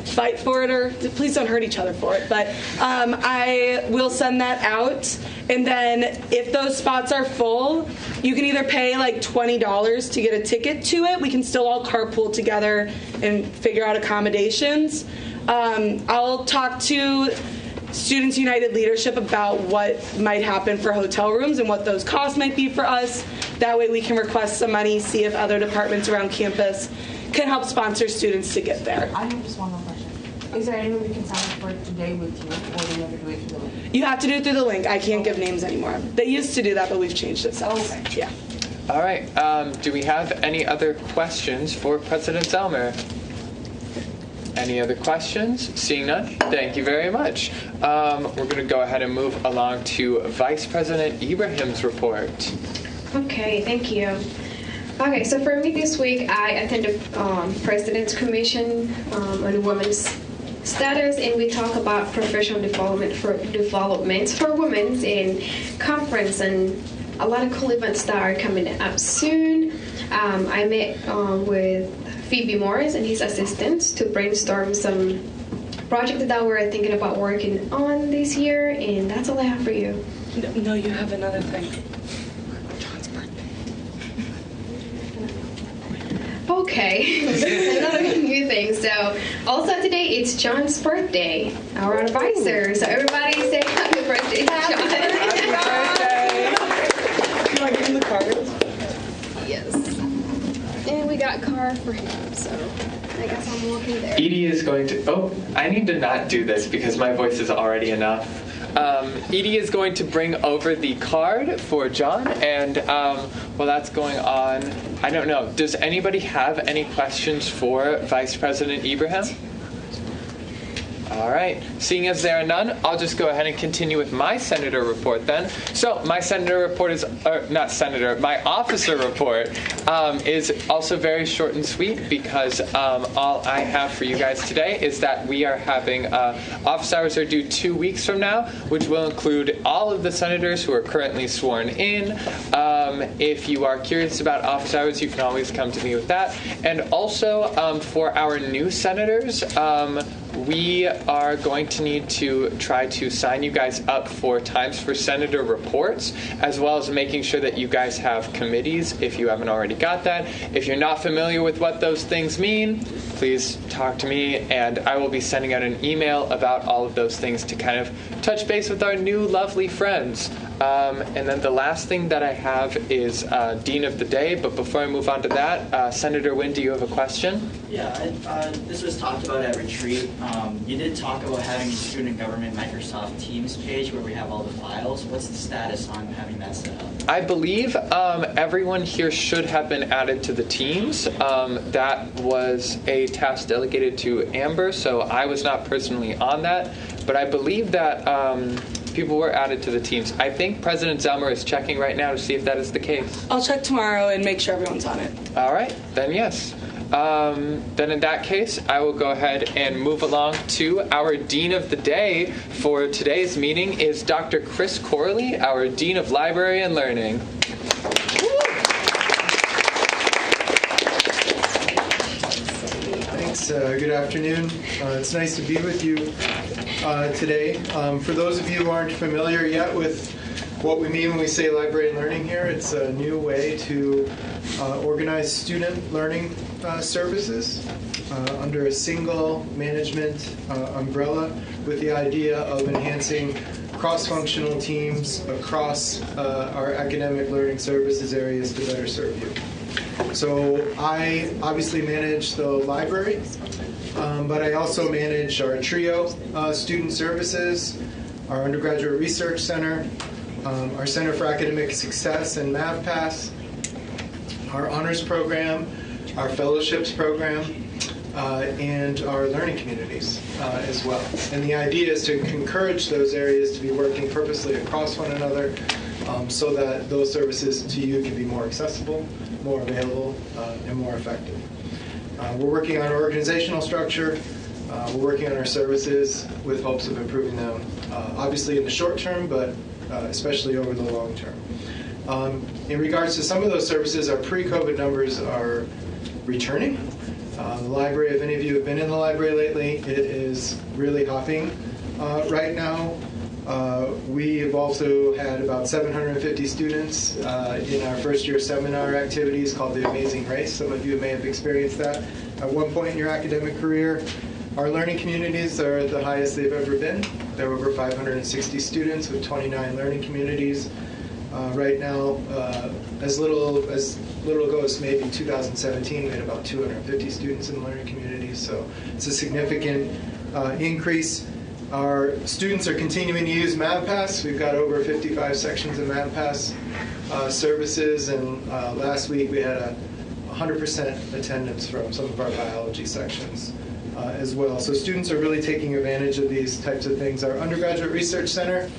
fight for it, or please don't hurt each other for it. But I will send that out. And then if those spots are full, you can either pay like $20 to get a ticket to it. We can still all carpool together and figure out accommodations. I'll talk to Students United leadership about what might happen for hotel rooms and what those costs might be for us. That way we can request some money, see if other departments around campus can help sponsor students to get there. I have just one more question. Is there any way we can sign up for it today with you, or do you have to do it through the link? You have to do it through the link. I can't give names anymore. They used to do that, but we've changed it since. Okay. Yeah. All right. Do we have any other questions for President Zellmer? Any other questions? Seeing none, thank you very much. We're going to go ahead and move along to Vice President Ibrahim's report. Okay, thank you. Okay, so for me this week, I attended President's Commission on Women's Status, and we talk about professional developments for women in conference and a lot of cool events that are coming up soon. I met with Phoebe Morris and his assistants to brainstorm some projects that we're thinking about working on this year, and that's all I have for you. No, you have another thing. Okay, another new thing. So, also today it's John's birthday, our advisor. So everybody say happy birthday, John. Happy birthday. You want to give him the card? Yes. And we got a car for him, so I guess I'm walking there. Edie is going to... Oh, I need to not do this because my voice is already enough. Edie is going to bring over the card for John, and while that's going on, I don't know, does anybody have any questions for Vice President Ibrahim? All right. Seeing as there are none, I'll just go ahead and continue with my senator report then. So my senator report is, my officer report is also very short and sweet because all I have for you guys today is that we are having office hours are due 2 weeks from now, which will include all of the senators who are currently sworn in. If you are curious about office hours, you can always come to me with that. And also for our new senators, we are going to need to try to sign you guys up for times for senator reports, as well as making sure that you guys have committees if you haven't already got that. If you're not familiar with what those things mean, please talk to me, and I will be sending out an email about all of those things to kind of touch base with our new lovely friends. And then the last thing that I have is Dean of the Day, but before I move on to that, Senator Wynn, do you have a question? Yeah, this was talked about at retreat. You did talk about having a student government Microsoft Teams page where we have all the files. What's the status on having that set up? I believe everyone here should have been added to the teams. That was a task delegated to Amber, so I was not personally on that, but I believe that people were added to the teams. I think President Zelmer is checking right now to see if that is the case. I'll check tomorrow and make sure everyone's on it. All right, then yes. Then in that case, I will go ahead and move along to our Dean of the Day for today's meeting is Dr. Chris Corley, our Dean of Library and Learning. Thanks. Good afternoon. It's nice to be with you today. For those of you who aren't familiar yet with what we mean when we say library and learning here, it's a new way to organize student learning services under a single management umbrella with the idea of enhancing cross-functional teams across our academic learning services areas to better serve you. So I obviously manage the library, but I also manage our TRIO student services, our undergraduate research center, our Center for Academic Success and MavPass, our honors program, our fellowships program, and our learning communities as well. And the idea is to encourage those areas to be working purposely across one another so that those services to you can be more accessible, more available, and more effective. We're working on our organizational structure. We're working on our services with hopes of improving them, obviously in the short term, but especially over the long term. In regards to some of those services, our pre-COVID numbers are returning. The library, if any of you have been in the library lately, it is really hopping right now. We have also had about 750 students in our first year seminar activities called The Amazing Race. Some of you may have experienced that at one point in your academic career. Our learning communities are at the highest they've ever been. There are over 560 students with 29 learning communities. Right now, as little ago as maybe 2017, we had about 250 students in the learning communities. So it's a significant increase. Our students are continuing to use MavPass. We've got over 55 sections of MavPass services, and last week we had a 100% attendance from some of our biology sections as well. So students are really taking advantage of these types of things. Our Undergraduate Research Center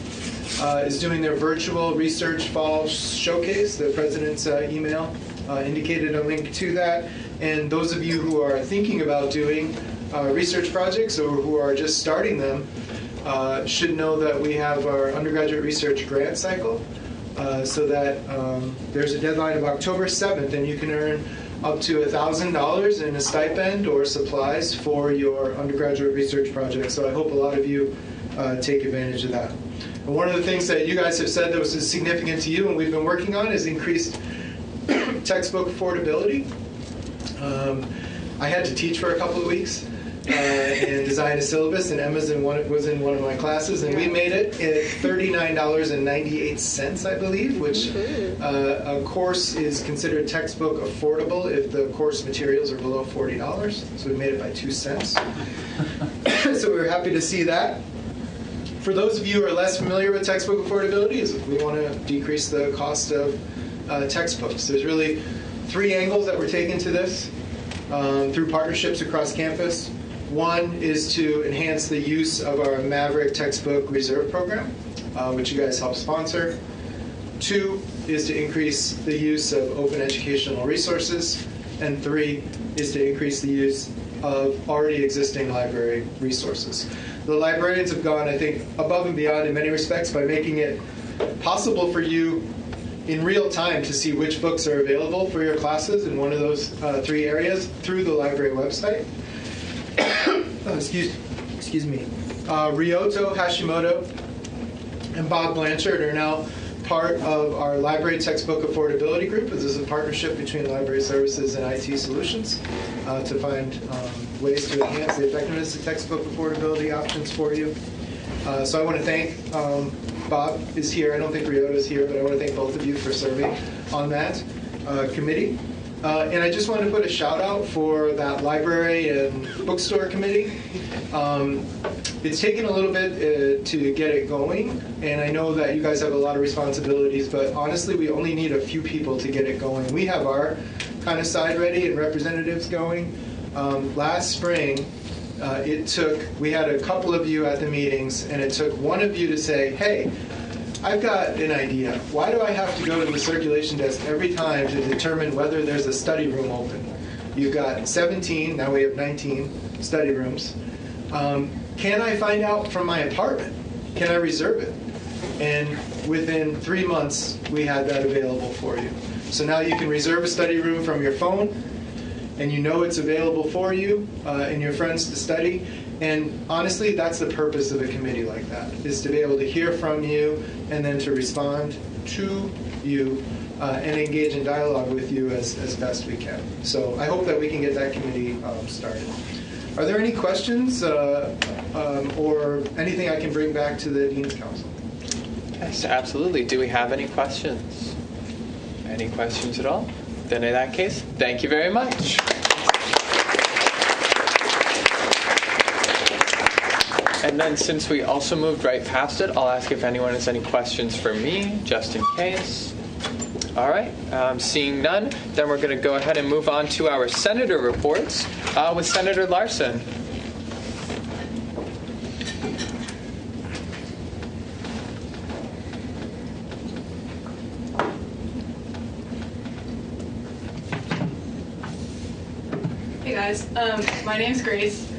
is doing their virtual research fall showcase. The president's email indicated a link to that. And those of you who are thinking about doing research projects or who are just starting them should know that we have our undergraduate research grant cycle, so that there's a deadline of October 7th, and you can earn up to $1,000 in a stipend or supplies for your undergraduate research project. So I hope a lot of you take advantage of that. And one of the things that you guys have said that was significant to you and we've been working on is increased textbook affordability. I had to teach for a couple of weeks and design a syllabus, and Emma's was in one of my classes, and we made it at $39.98, I believe, which a course is considered textbook affordable if the course materials are below $40. So we made it by 2 cents. So we were happy to see that. For those of you who are less familiar with textbook affordability, we want to decrease the cost of textbooks. There's really 3 angles that we're taking to this through partnerships across campus. One is to enhance the use of our Maverick Textbook Reserve Program, which you guys help sponsor. 2 is to increase the use of open educational resources. And 3 is to increase the use of already existing library resources. The librarians have gone, I think, above and beyond in many respects by making it possible for you in real time to see which books are available for your classes in one of those 3 areas through the library website. Excuse me. Ryoto Hashimoto and Bob Blanchard are now part of our library textbook affordability group. This is a partnership between Library Services and IT Solutions to find ways to enhance the effectiveness of textbook affordability options for you. So I want to thank Bob is here. I don't think Ryoto is here, but I want to thank both of you for serving on that committee. And I just wanted to put a shout out for that library and bookstore committee. It's taken a little bit to get it going, and I know that you guys have a lot of responsibilities, but honestly, we only need a few people to get it going. We have our kind of side ready and representatives going. Last spring, we had a couple of you at the meetings, and it took one of you to say, hey, I've got an idea. Why do I have to go to the circulation desk every time to determine whether there's a study room open? You've got 17, now we have 19 study rooms. Can I find out from my apartment? Can I reserve it? And within 3 months, we had that available for you. So now you can reserve a study room from your phone, and you know it's available for you and your friends to study. And honestly, that's the purpose of a committee like that, is to be able to hear from you and then to respond to you and engage in dialogue with you as best we can. So I hope that we can get that committee started. Are there any questions or anything I can bring back to the Dean's Council? Yes, absolutely. Do we have any questions? Any questions at all? Then in that case, thank you very much. And then since we also moved right past it, I'll ask if anyone has any questions for me, just in case. All right, seeing none, then we're going to go ahead and move on to our senator reports with Senator Larson. Hey guys, my name's Grace,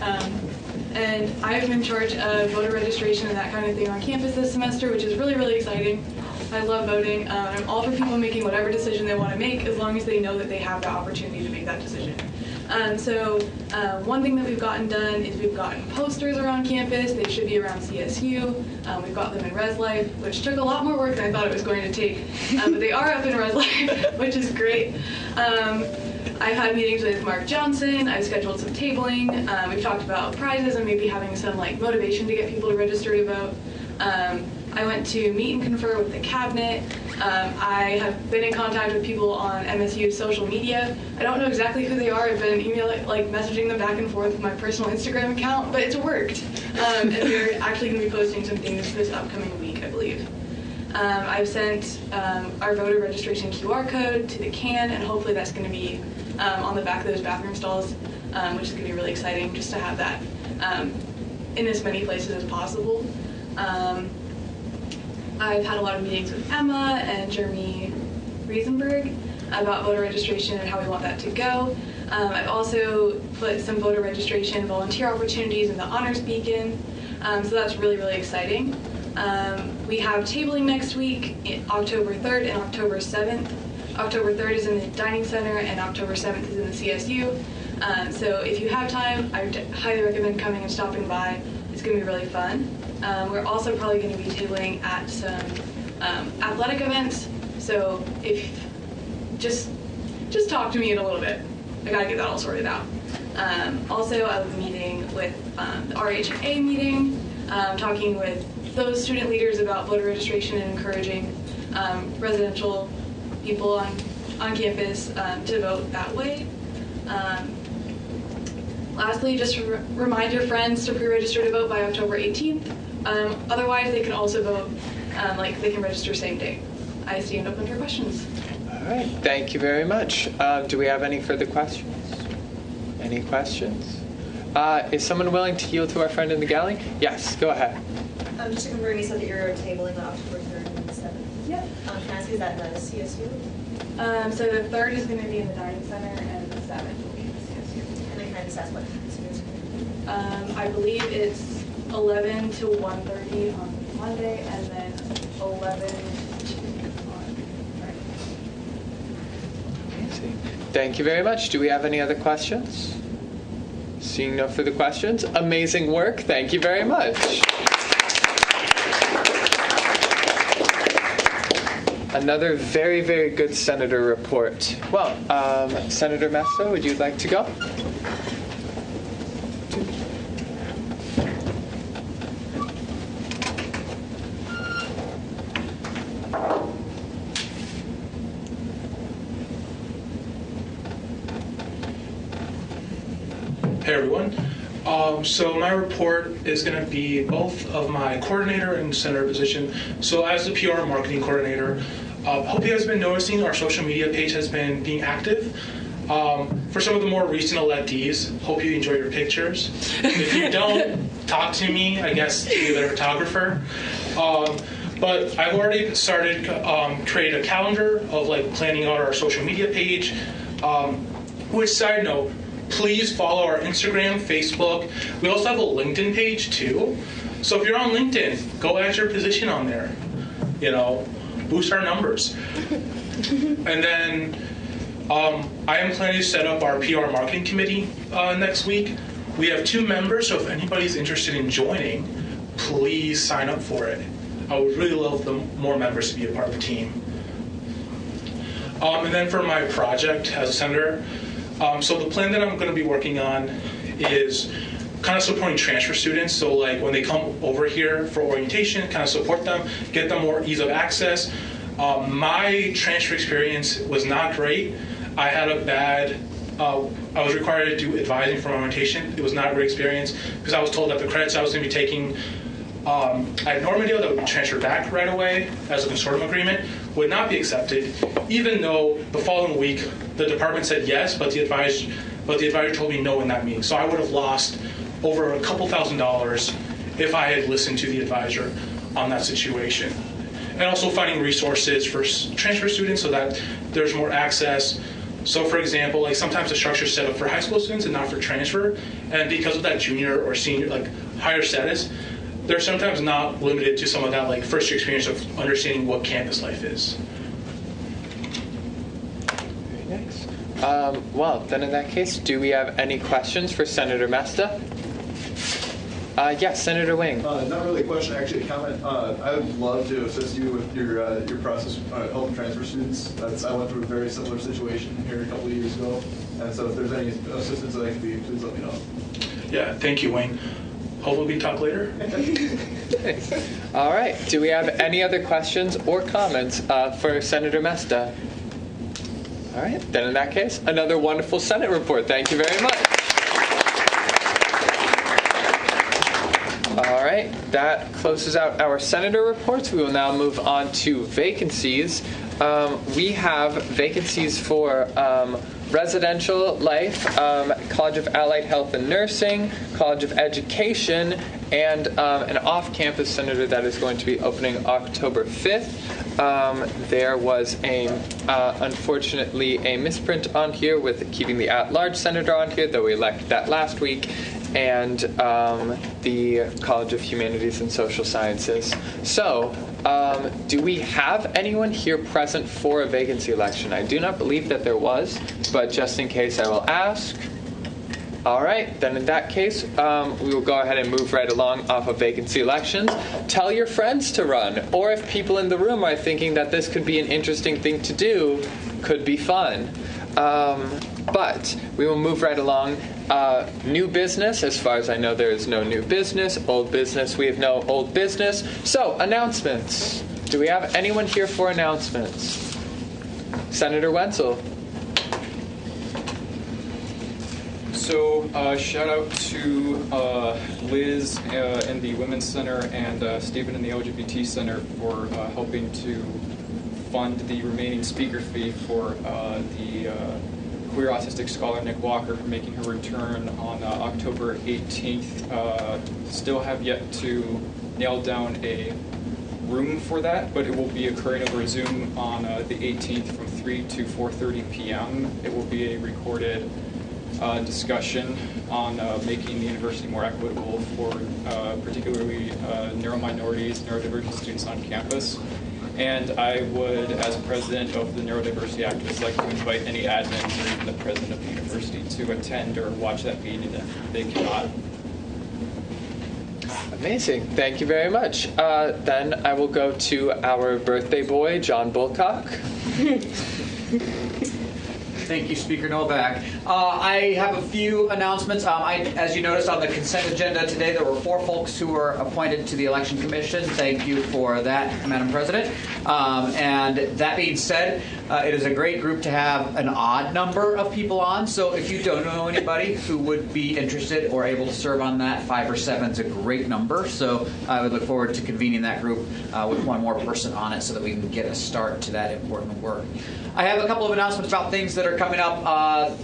and I'm in charge of voter registration and that kind of thing on campus this semester, which is really, really exciting. I love voting. I'm all for people making whatever decision they want to make as long as they know that they have the opportunity to make that decision. So one thing that we've gotten done is we've gotten posters around campus. They should be around CSU. We've got them in Res Life, which took a lot more work than I thought it was going to take. But they are up in Res Life, which is great. I've had meetings with Mark Johnson. I've scheduled some tabling. We've talked about prizes and maybe having some motivation to get people to register to vote. I went to meet and confer with the cabinet. I have been in contact with people on MSU's social media. I don't know exactly who they are. I've been messaging them back and forth with my personal Instagram account, but it's worked. And we're actually going to be posting some things this upcoming week, I believe. I've sent our voter registration QR code to the CAN, and hopefully that's going to be on the back of those bathroom stalls. which is going to be really exciting just to have that in as many places as possible. I've had a lot of meetings with Emma and Jeremy Riesenberg about voter registration and how we want that to go. I've also put some voter registration volunteer opportunities in the Honors Beacon, so that's really, really exciting. We have tabling next week, October 3rd and October 7th. October 3rd is in the Dining Center and October 7th is in the CSU. So if you have time, I would highly recommend coming and stopping by. It's going to be really fun. We're also probably going to be tabling at some athletic events, so if just talk to me in a little bit. I gotta get that all sorted out. Also, I will be meeting with the RHA meeting, talking with those student leaders about voter registration and encouraging residential people on campus to vote that way. Lastly, just remind your friends to pre-register to vote by October 18th. Otherwise, they can also vote, they can register same day. I stand open for questions. All right, thank you very much. Do we have any further questions? Any questions? Is someone willing to yield to our friend in the galley? Yes, go ahead. Just to confirm, you said that you're tabling on October 3rd and 7th. Yep. Can I ask, is that in the CSU? So the 3rd is going to be in the Dining Center, and the 7th will be in the CSU. And then can I just ask what times it is? I believe it's 11 to 1:30 on Monday, and then 11 Thank you very much. Do we have any other questions? Seeing no further questions, amazing work. Thank you very much. Another very, very good senator report. Well, Senator Mesta, would you like to go? Hey everyone. So my report is going to be both of my coordinator and senator position. So as the PR and marketing coordinator, hope you guys have been noticing our social media page has been being active. For some of the more recent electees, hope you enjoy your pictures. If you don't, talk to me, I guess, to be a photographer. But I've already started create a calendar of planning out our social media page. Which, side note, please follow our Instagram, Facebook. We also have a LinkedIn page too. So if you're on LinkedIn, go add your position on there. Boost our numbers. And then I am planning to set up our PR marketing committee next week. We have 2 members, so if anybody's interested in joining, please sign up for it. I would really love more members to be a part of the team. And then for my project as a senator, so the plan that I'm going to be working on is kind of supporting transfer students. So when they come over here for orientation, kind of support them, get them more ease of access. My transfer experience was not great. I had a bad, I was required to do advising for my orientation. It was not a great experience because I was told that the credits I was going to be taking at Normandale that would transfer back right away as a consortium agreement would not be accepted, even though the following week the department said yes, but the advisor told me no in that meeting. So I would have lost over a couple $1,000s if I had listened to the advisor on that situation. And also finding resources for transfer students so that there's more access. So for example, sometimes the structure is set up for high school students and not for transfer, and because of that junior or senior, higher status, they're sometimes not limited to some of that first year experience of understanding what campus life is. Very nice. Well, then in that case, do we have any questions for Senator Mesta? Yes, Senator Wing. Not really a question, actually a comment. I would love to assist you with your process helping transfer students. I went through a very similar situation here a couple of years ago, and so if there's any assistance that I can be, please let me know. Yeah, thank you, Wayne. Hopefully we can talk later. All right. Do we have any other questions or comments for Senator Mesta? All right. Then in that case, another wonderful Senate report. Thank you very much. All right. That closes out our senator reports. We will now move on to vacancies. We have vacancies for Residential Life, College of Allied Health and Nursing, College of Education, and an off-campus senator that is going to be opening October 5th. There was unfortunately a misprint on here with keeping the at-large senator on here, though we elected that last week, and the College of Humanities and Social Sciences. So, do we have anyone here present for a vacancy election? I do not believe that there was, but just in case I will ask. All right, then in that case, we will go ahead and move right along off of vacancy elections. Tell your friends to run, or if people in the room are thinking that this could be an interesting thing to do, could be fun. But we will move right along. New business, as far as I know, there is no new business. Old business, we have no old business. So, announcements. Do we have anyone here for announcements? Senator Wenzel. So, shout out to Liz in the Women's Center and Stephen in the LGBT Center for helping to fund the remaining speaker fee for the queer autistic scholar Nick Walker for making her return on October 18th. Still have yet to nail down a room for that, but it will be occurring over Zoom on the 18th from 3 to 4:30 p.m. It will be a recorded discussion on making the university more equitable for particularly neurominorities, neurodivergent students on campus. And I would, as president of the Neurodiversity Activists, like to invite any admins or even the president of the university to attend or watch that meeting if they cannot. Amazing. Thank you very much. Then I will go to our birthday boy, John Bulcock. Thank you, Speaker Novak. I have a few announcements. As you noticed on the consent agenda today, there were 4 folks who were appointed to the Election Commission. Thank you for that, Madam President. And that being said, it is a great group to have an odd number of people on. So if you don't know anybody who would be interested or able to serve on that, 5 or 7 is a great number. So I would look forward to convening that group with one more person on it so that we can get a start to that important work. I have a couple of announcements about things that are coming up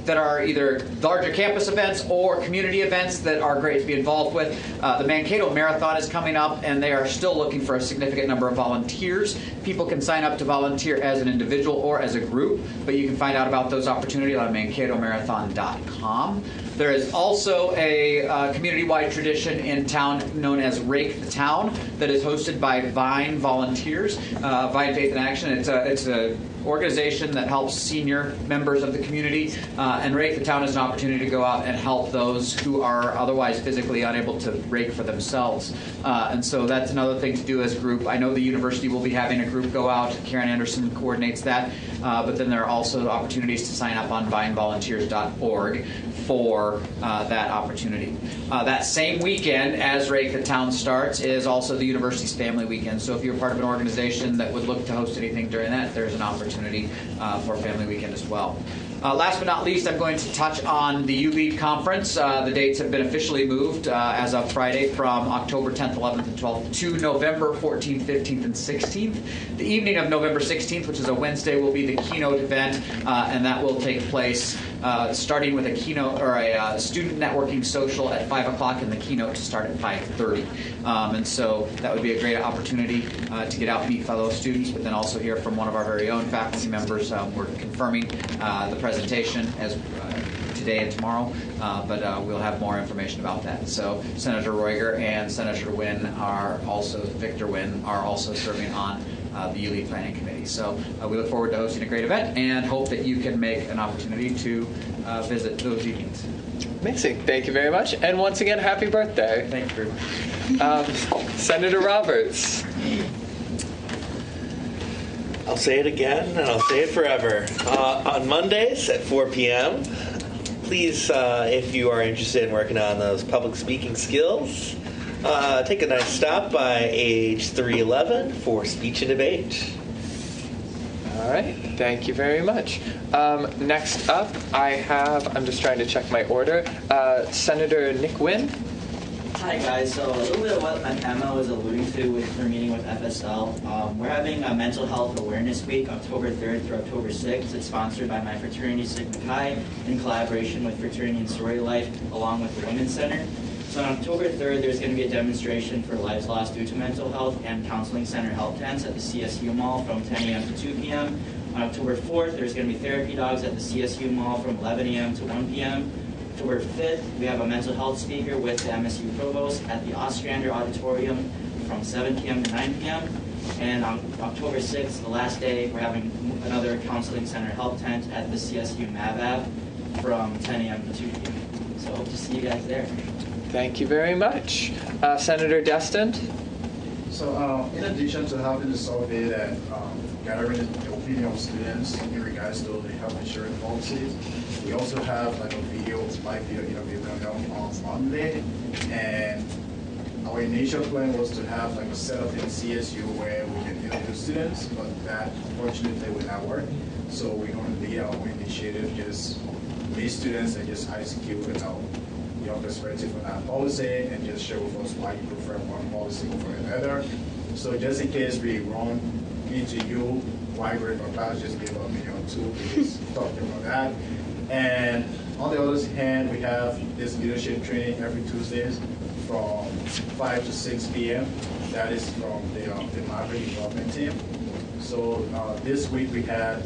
that are either larger campus events or community events that are great to be involved with. The Mankato Marathon is coming up, and they are still looking for a significant number of volunteers. People can sign up to volunteer as an individual or as a group, but you can find out about those opportunities on MankatoMarathon.com. There is also a community-wide tradition in town known as Rake the Town that is hosted by Vine volunteers, Vine Faith in Action. It's a organization that helps senior members of the community, and Rake the Town is an opportunity to go out and help those who are otherwise physically unable to rake for themselves. And so that's another thing to do as a group. I know the university will be having a group go out. Karen Anderson coordinates that. But then there are also opportunities to sign up on vinevolunteers.org for that opportunity. That same weekend as Rake the Town starts is also the university's family weekend. So if you're part of an organization that would look to host anything during that, there's an opportunity for family weekend as well. Last but not least, I'm going to touch on the ULEAD conference. The dates have been officially moved as of Friday from October 10th, 11th, and 12th to November 14th, 15th, and 16th. The evening of November 16th, which is a Wednesday, will be the keynote event, and that will take place starting with a keynote or a student networking social at 5 o'clock, and the keynote to start at 5:30. And so that would be a great opportunity to get out and meet fellow students, but then also hear from one of our very own faculty members. We're confirming the presentation as today and tomorrow, but we'll have more information about that. So Senator Roiger and Senator Victor Wynn are also serving on the ULEAD Planning Committee. So we look forward to hosting a great event and hope that you can make an opportunity to visit those evenings. Amazing. Thank you very much. And once again, happy birthday. Thank you very much. Senator Roberts. I'll say it again, and I'll say it forever. On Mondays at 4 p.m., please, if you are interested in working on those public speaking skills, take a nice stop by age 311 for speech and debate. All right. Thank you very much. Next up, I'm just trying to check my order, Senator Nick Wynn. Hi guys, so a little bit of what Emma was alluding to with her meeting with FSL. We're having a Mental Health Awareness Week, October 3rd through October 6th. It's sponsored by my fraternity, Sigma Chi, in collaboration with Fraternity and Sorority Life, along with the Women's Center. So on October 3rd, there's going to be a demonstration for lives lost due to mental health and counseling center help tents at the CSU Mall from 10 a.m. to 2 p.m. On October 4th, there's going to be therapy dogs at the CSU Mall from 11 a.m. to 1 p.m. October 5th, we have a mental health speaker with the MSU Provost at the Ostrander Auditorium from 7 p.m. to 9 p.m. And on October 6th, the last day, we're having another counseling center help tent at the CSU MAVAB from 10 a.m. to 2 p.m. So hope to see you guys there. Thank you very much. Senator Destin? So in addition to having the survey that gathering the opinion of students in regards to the health insurance policies, we also have like a live video interview coming up on Monday. And our initial plan was to have like a setup in CSU where we can interview students, but that unfortunately will not work. So we're going to lead our own initiative, just meet students and just ICQ without your perspective on that policy and just share with us why you prefer one policy over another. So just in case we run into you, why grade or class, just give a minute or two to just talk about that. And on the other hand, we have this leadership training every Tuesdays from 5 to 6 p.m. That is from the Maverick development team. So this week we had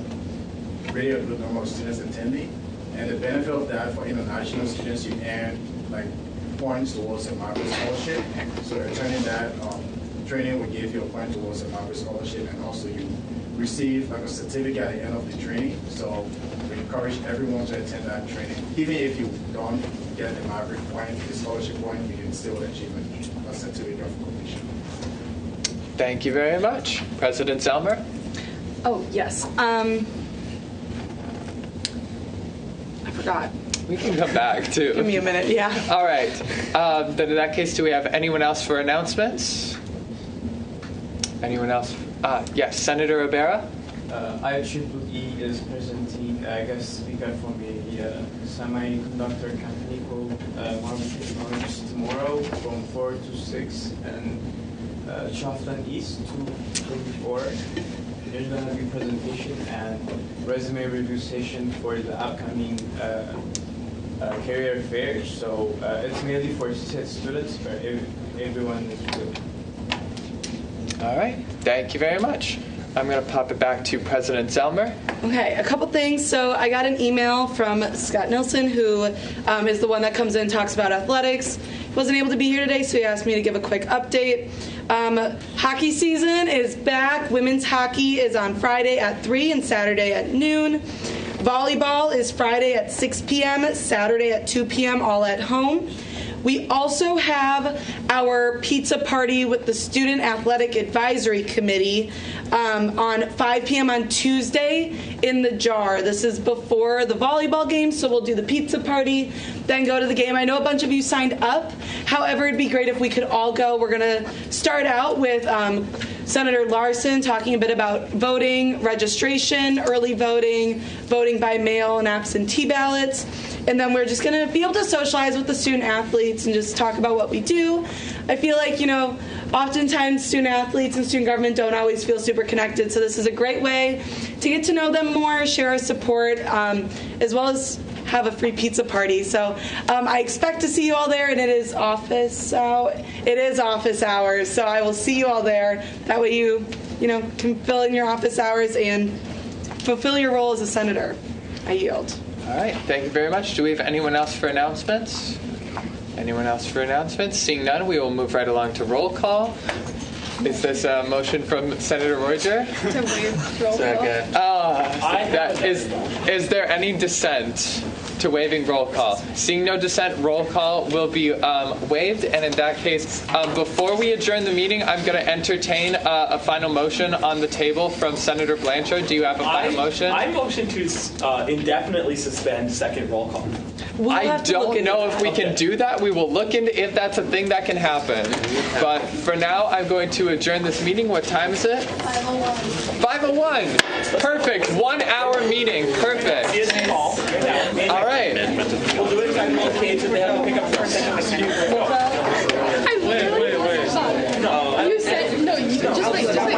really a good number of students attending. And the benefit of that for international students, you earn like points towards a Maverick scholarship. So attending that training will give you a point towards a Maverick scholarship, and also you receive like a certificate at the end of the training. So we encourage everyone to attend that training. Even if you don't get the Maverick point, the scholarship point, you can still achieve a certificate of completion. Thank you very much. President Zelmer? Oh, yes. I forgot. We can come back, too. Give me a minute, yeah. All right. Then in that case, do we have anyone else for announcements? Anyone else? Yes, Senator Rivera? IEEE is presenting a guest speaker from a semiconductor company called Maverick Adventures tomorrow from 4 to 6 and Shafton East 224. There's going to be a presentation and resume review session for the upcoming career fair. So it's mainly for students, but everyone is good. All right. Thank you very much. I'm going to pop it back to President Zelmer. Okay, a couple things. So I got an email from Scott Nilsson, who is the one that comes in and talks about athletics. He wasn't able to be here today, so he asked me to give a quick update. Hockey season is back. Women's hockey is on Friday at 3 and Saturday at noon. Volleyball is Friday at 6 p.m., Saturday at 2 p.m., all at home. We also have our pizza party with the Student Athletic Advisory Committee on 5 p.m. on Tuesday in the Jar. This is before the volleyball game, so we'll do the pizza party, then go to the game. I know a bunch of you signed up. However, it'd be great if we could all go. We're going to start out with Senator Larson talking a bit about voting, registration, early voting, voting by mail and absentee ballots. And then we're just going to be able to socialize with the student athletes and just talk about what we do. I feel like, oftentimes student athletes and student government don't always feel super connected. So this is a great way to get to know them more, share our support, as well as have a free pizza party. So I expect to see you all there, and it is office hours. So I will see you all there. That way you can fill in your office hours and fulfill your role as a senator. I yield. All right, thank you very much. Do we have anyone else for announcements? Anyone else for announcements? Seeing none, we will move right along to roll call. Is this a motion from Senator Roger? To waive roll call. Is there any dissent to waiving roll call? Seeing no dissent, roll call will be waived. And in that case, before we adjourn the meeting, I'm going to entertain a final motion on the table from Senator Blanchard. Do you have a final motion? I motion to indefinitely suspend second roll call. I don't know if we can do that. We will look into if that's a thing that can happen. But for now, I'm going to adjourn this meeting. What time is it? 5:01. Perfect. 1 hour meeting. Perfect. All right. We'll do it in time. Okay, so they have to pick up for a second. Just wait.